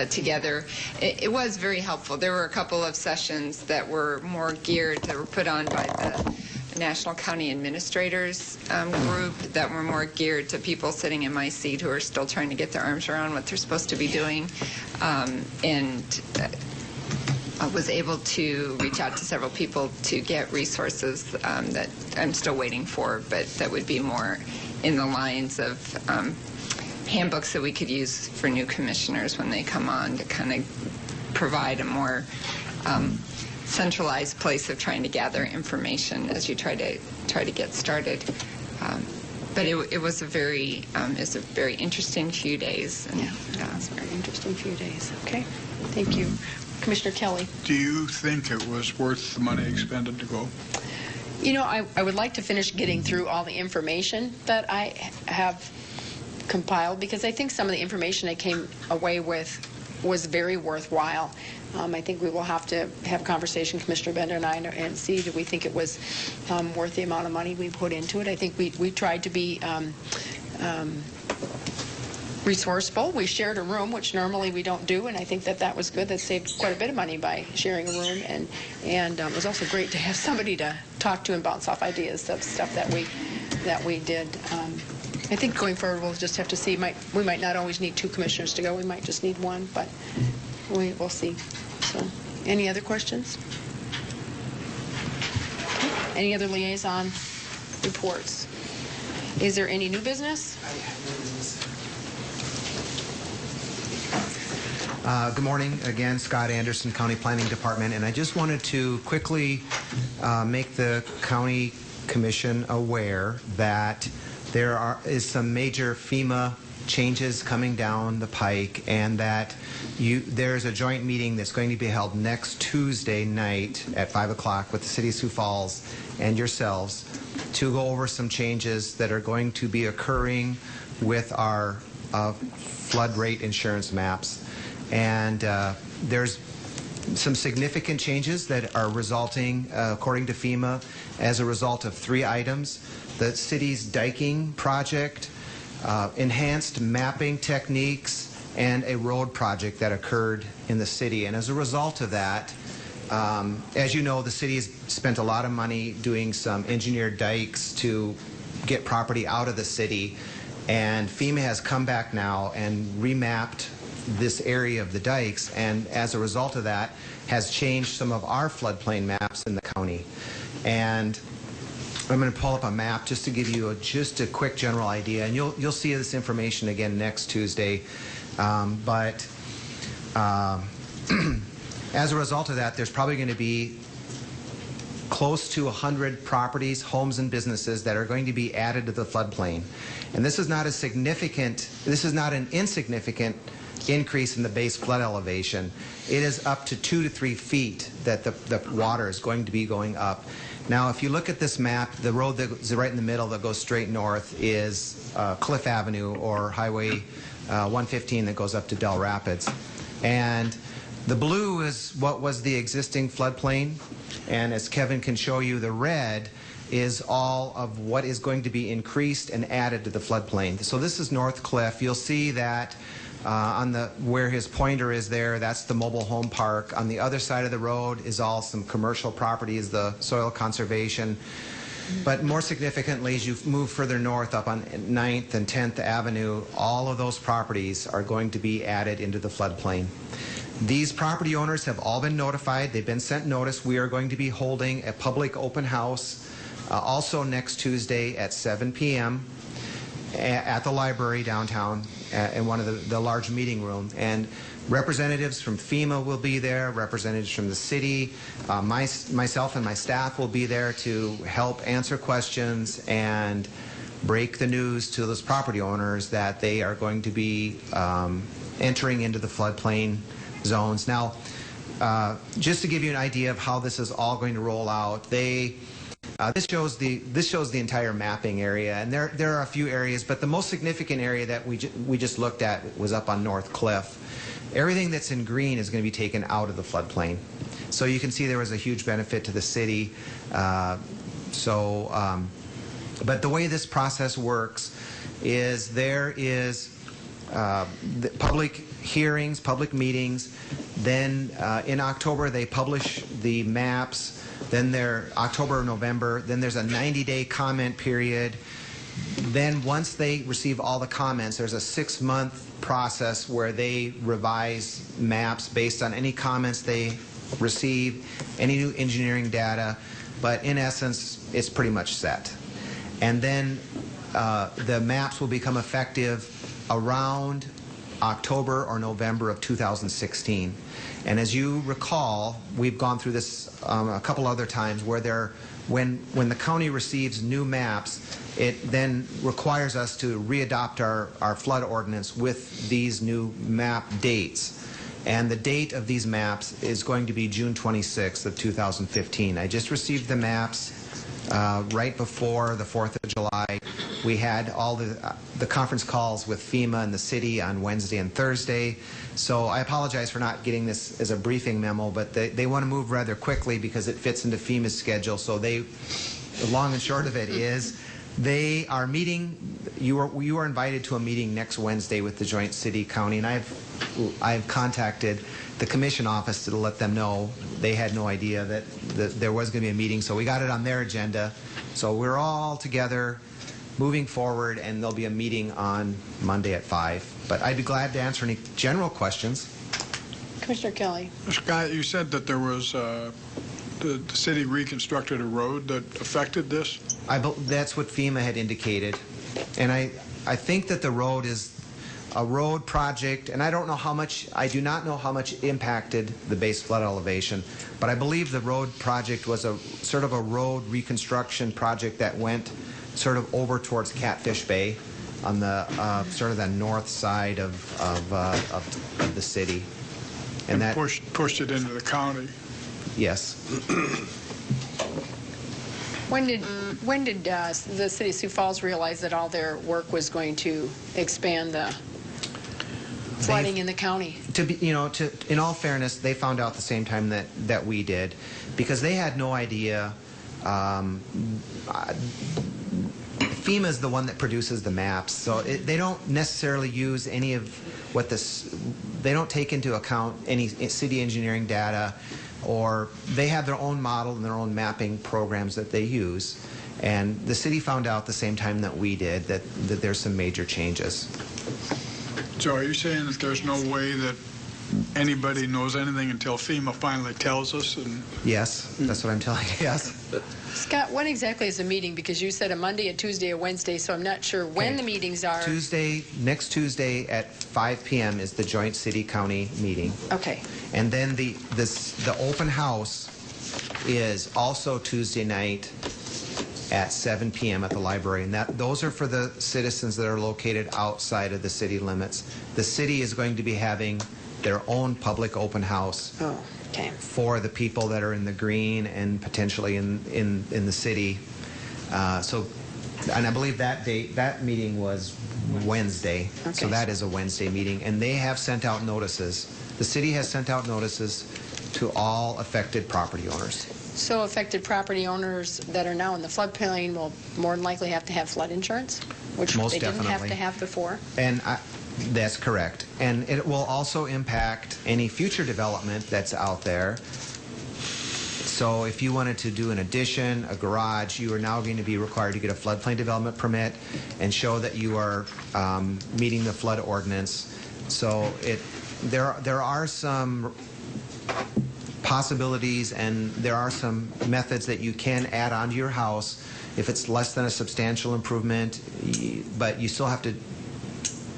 together. It was very helpful. There were a couple of sessions that were more geared, that were put on by the National County Administrators group, that were more geared to people sitting in my seat who are still trying to get their arms around what they're supposed to be doing. I was able to reach out to several people to get resources that I'm still waiting for, but that would be more in the lines of handbooks that we could use for new commissioners when they come on, to kind of provide a more centralized place of trying to gather information as you try to get started. But it was a very interesting few days. And, yeah, it's a very interesting few days. Okay, thank you. Commissioner Kelly. Do you think it was worth the money expended to go? You know, I would like to finish getting through all the information that I have compiled, because I think some of the information I came away with was very worthwhile. I think we will have to have a conversation, Commissioner Bender and I, and see, do we think it was worth the amount of money we put into it. I think we tried to be resourceful. We shared a room, which normally we don't do, and I think that was good. That saved quite a bit of money by sharing a room, and it was also great to have somebody to talk to and bounce off ideas of stuff that we did. I think going forward we'll just have to see. We might not always need 2 commissioners to go. We might just need 1, but we'll see. So, any other questions? Any other liaison reports? Is there any new business? Good morning. Again, Scott Anderson, County Planning Department, and I just wanted to quickly make the County Commission aware that there is some major FEMA changes coming down the pike, and that there's a joint meeting that's going to be held next Tuesday night at 5 o'clock with the City of Sioux Falls and yourselves to go over some changes that are going to be occurring with our flood rate insurance maps. And there's some significant changes that are resulting, according to FEMA, as a result of 3 items. The city's diking project, enhanced mapping techniques, and a road project that occurred in the city. And as a result of that, as you know, the city has spent a lot of money doing some engineered dikes to get property out of the city, and FEMA has come back now and remapped this area of the dikes, and as a result of that has changed some of our floodplain maps in the county. And I'm going to pull up a map just to give you just a quick general idea, and you'll see this information again next Tuesday. As a result of that, there's probably going to be close to 100 properties, homes, and businesses that are going to be added to the floodplain. And this is not a significant, this is not an insignificant increase in the base flood elevation. It is up to 2 to 3 feet that the water is going to be going up. Now, if you look at this map, the road that's right in the middle that goes straight north is Cliff Avenue, or Highway 115 that goes up to Del Rapids. And the blue is what was the existing floodplain, and as Kevin can show you, the red is all of what is going to be increased and added to the floodplain. So this is North Cliff. You'll see that on the where his pointer is there, that's the mobile home park. On the other side of the road is all some commercial properties, the soil conservation. But more significantly, as you move further north up on 9th and 10th Avenue, all of those properties are going to be added into the floodplain. These property owners have all been notified. They've been sent notice. We are going to be holding a public open house also next Tuesday at 7 p.m. at the library downtown in one of the large meeting rooms. And representatives from FEMA will be there, representatives from the city, myself and my staff will be there to help answer questions and break the news to those property owners that they are going to be entering into the floodplain zones. Now, just to give you an idea of how this is all going to roll out, this shows the entire mapping area, and there are a few areas, but the most significant area that we just looked at was up on North Cliff. Everything that's in green is going to be taken out of the floodplain. So you can see there was a huge benefit to the city. But the way this process works is there is the public hearings, public meetings. Then in October they publish the maps. Then October or November. Then there's a 90-day comment period. Then once they receive all the comments, there's a 6-month process where they revise maps based on any comments they receive, any new engineering data. But in essence, it's pretty much set. And then the maps will become effective around October or November of 2016. And as you recall, we've gone through this a couple other times where when the county receives new maps, it then requires us to readopt our flood ordinance with these new map dates. And the date of these maps is going to be June 26th of 2015. I just received the maps right before the 4th of July. We had all the conference calls with FEMA and the city on Wednesday and Thursday. So I apologize for not getting this as a briefing memo, but they want to move rather quickly because it fits into FEMA's schedule. So the long and short of it is they are meeting. You are invited to a meeting next Wednesday with the joint city county, and I've contacted the commission office to let them know. They had no idea that there was going to be a meeting, so we got it on their agenda. So we're all together moving forward, and there'll be a meeting on Monday at 5. But I'd be glad to answer any general questions. Commissioner Kelly. Scott, you said that there was the city reconstructed a road that affected this? That's what FEMA had indicated. And I think that the road is a road project, and I do not know how much impacted the base flood elevation, but I believe the road project was a sort of a road reconstruction project that went sort of over towards Catfish Bay on the sort of the north side of the city. And that pushed it into the county. Yes. When did the City of Sioux Falls realize that all their work was going to expand the flooding in the county? In all fairness, they found out the same time that we did, because they had no idea. FEMA is the one that produces the maps, so they don't necessarily use any of they don't take into account any city engineering data, or they have their own model and their own mapping programs that they use. And the city found out the same time that we did that there's some major changes. So are you saying that there's no way that anybody knows anything until FEMA finally tells us? And yes, that's what I'm telling you, yes. Scott, when exactly is the meeting? Because you said a Monday, a Tuesday, a Wednesday, so I'm not sure when the meetings are. Next Tuesday at 5 p.m. is the joint city-county meeting. Okay. And then the open house is also Tuesday night at 7 p.m. at the library, and those are for the citizens that are located outside of the city limits. The city is going to be having their own public open house for the people that are in the green and potentially in the city. And I believe that meeting was Wednesday. Okay. So that is a Wednesday meeting, and they have sent out notices. The city has sent out notices to all affected property owners. So affected property owners that are now in the floodplain will more than likely have to have flood insurance, which Most they definitely. didn't have to have before. And that's correct. And it will also impact any future development that's out there. So if you wanted to do an addition, a garage, you are now going to be required to get a floodplain development permit and show that you are meeting the flood ordinance. So there are some possibilities, and there are some methods that you can add onto your house if it's less than a substantial improvement, but you still have to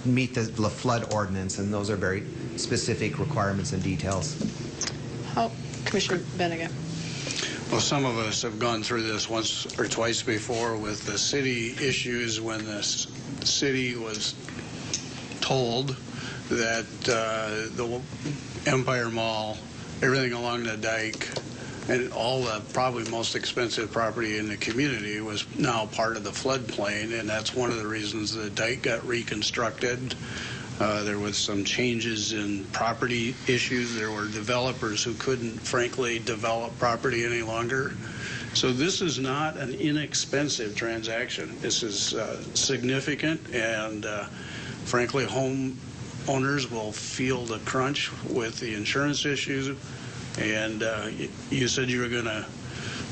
meet the flood ordinance, and those are very specific requirements and details. Commissioner Benega. Well, some of us have gone through this once or twice before with the city issues when the city was told that the Empire Mall, everything along the dike, and all the probably most expensive property in the community was now part of the floodplain, and that's one of the reasons the dike got reconstructed. There was some changes in property issues. There were developers who couldn't, frankly, develop property any longer. So this is not an inexpensive transaction. This is significant, and frankly, homeowners will feel the crunch with the insurance issues. And you said you were going to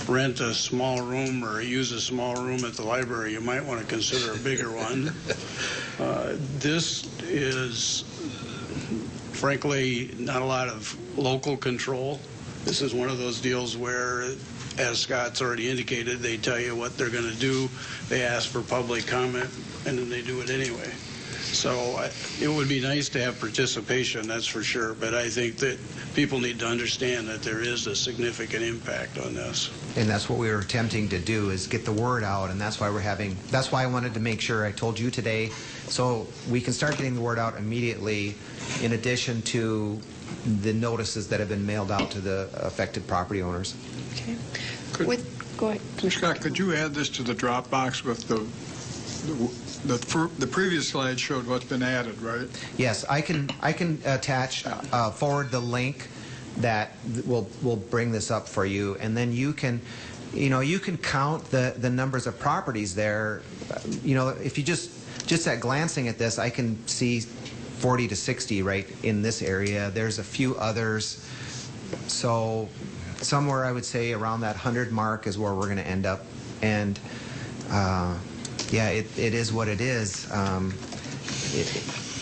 rent a small room or use a small room at the library. You might want to consider a bigger one. This is, frankly, not a lot of local control. This is one of those deals where, as Scott's already indicated, they tell you what they're going to do. They ask for public comment, and then they do it anyway. So it would be nice to have participation, that's for sure, but I think that people need to understand that there is a significant impact on this. And that's what we were attempting to do, is get the word out, and that's why I wanted to make sure I told you today, so we can start getting the word out immediately, in addition to the notices that have been mailed out to the affected property owners. Okay. Go ahead, Commissioner. Scott, could you add this to the Dropbox with the previous slide showed what's been added, right? Yes, I can attach, forward the link that will bring this up for you, and then you can count the numbers of properties there. If you just at glancing at this, I can see 40 to 60 right in this area. There's a few others, so somewhere I would say around that 100 mark is where we're going to end up, and. Yeah, it is what it is.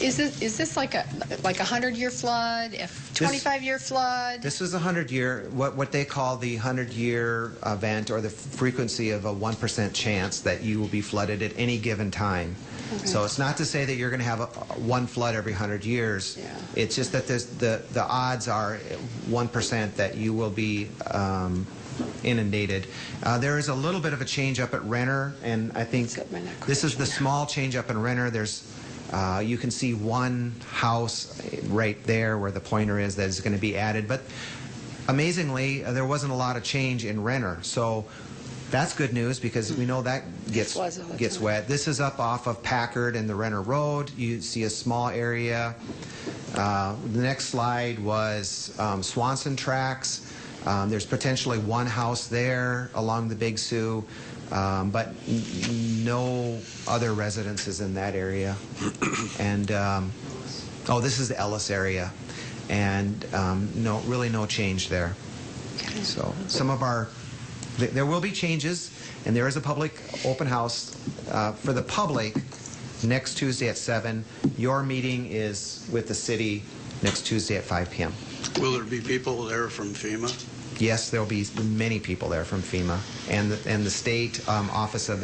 Is this like a 100-year flood, a 25-year flood? This is a 100-year, what they call the 100-year event, or the frequency of a 1% chance that you will be flooded at any given time. Okay. So it's not to say that you're going to have one flood every 100 years. Yeah. It's just that the odds are 1% that you will be inundated. There is a little bit of a change up at Renner, and I think this is the small change up in Renner. There's you can see one house right there where the pointer is that is going to be added, but amazingly there wasn't a lot of change in Renner, so that's good news because we know that gets wet. This is up off of Packard and the Renner Road. You see a small area. The next slide was Swanson Tracks. There's potentially one house there along the Big Sioux, but no other residences in that area. And Oh, this is the Ellis area, and really no change there. So some of there will be changes, and there is a public open house for the public next Tuesday at 7. Your meeting is with the city next Tuesday at 5 p.m. Will there be people there from FEMA? Yes, there will be many people there from FEMA and the state Office of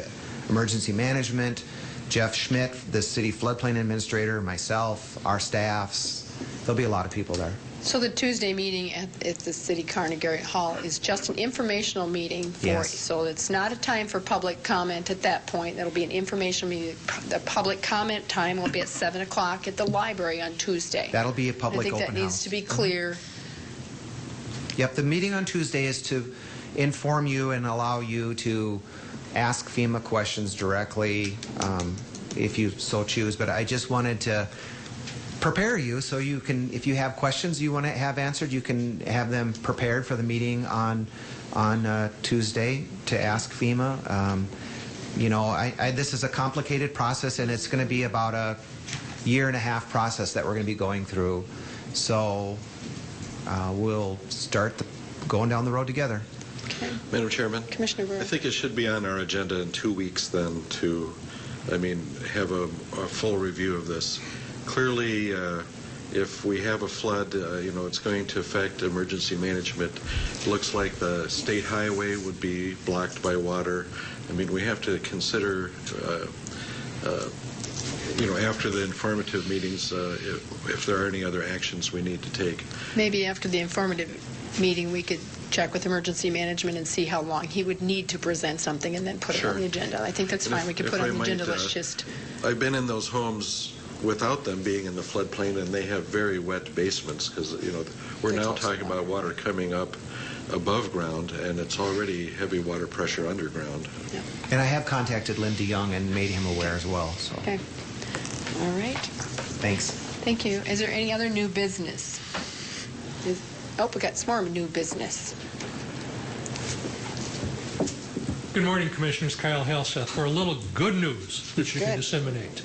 Emergency Management, Jeff Schmidt, the city floodplain administrator, myself, our staffs. There'll be a lot of people there. So the Tuesday meeting at the City Carnegie Hall is just an informational meeting for Yes. So it's not a time for public comment at that point. That'll be an informational meeting. The public comment time will be at 7 o'clock at the library on Tuesday. That'll be a public I think open that needs house. to be clear. Yep, the meeting on Tuesday is to inform you and allow you to ask FEMA questions directly if you so choose. But I just wanted to prepare you so you can, if you have questions you want to have answered, you can have them prepared for the meeting on Tuesday to ask FEMA. This is a complicated process, and it's going to be about a 1.5-year process that we're going to be going through. So we'll start going down the road together. Okay. Madam Chairman? Commissioner Brewer. I think it should be on our agenda in 2 weeks then to, have a full review of this. Clearly, if we have a flood, it's going to affect emergency management. It looks like the state highway would be blocked by water. We have to consider, after the informative meetings, if there are any other actions we need to take. Maybe after the informative meeting, we could check with emergency management and see how long he would need to present something and then put it on the agenda. I think that's fine. We could put it on the agenda. Let's just... I've been in those homes without them being in the floodplain, and they have very wet basements because, we're now talking about water coming up above ground, and it's already heavy water pressure underground. Yeah. And I have contacted Lynn DeYoung and made him aware as well. So. Okay. All right. Thanks. Thank you. Is there any other new business? We got some more new business. Good morning, Commissioners. Kyle Halseth for a little good news that you can disseminate.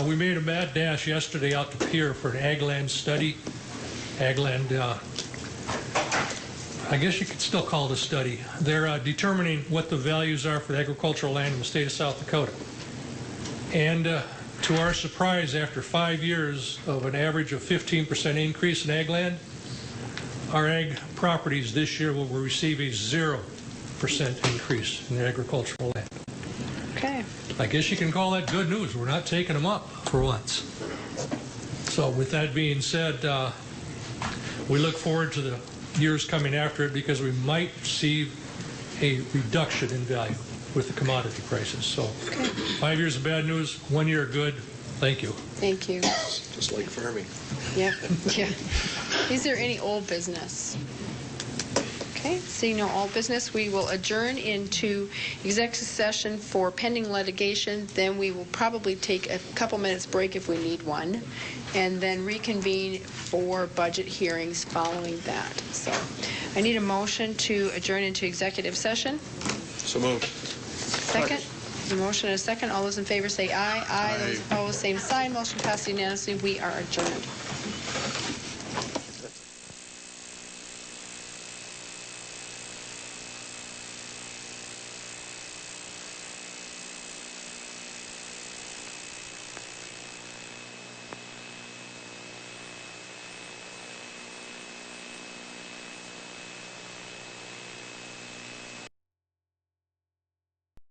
We made a mad dash yesterday out to Pierre for an ag-land study. Ag-land, I guess you could still call it a study. They're determining what the values are for the agricultural land in the state of South Dakota. And to our surprise, after 5 years of an average of 15% increase in ag land, our ag properties this year will receive a 0% increase in agricultural land. Okay. I guess you can call that good news. We're not taking them up for once. So with that being said, we look forward to the years coming after it because we might see a reduction in value with the commodity prices. So 5 years of bad news, 1 year good. Thank you. Thank you. Just like farming. Yeah. Yeah. Is there any old business? Okay, seeing no old business, we will adjourn into executive session for pending litigation. Then we will probably take a couple minutes break if we need one, and then reconvene for budget hearings following that. So I need a motion to adjourn into executive session. So moved. Second. A motion and a second. All those in favor say aye. Aye. Those opposed, same sign. Motion passed unanimously. We are adjourned.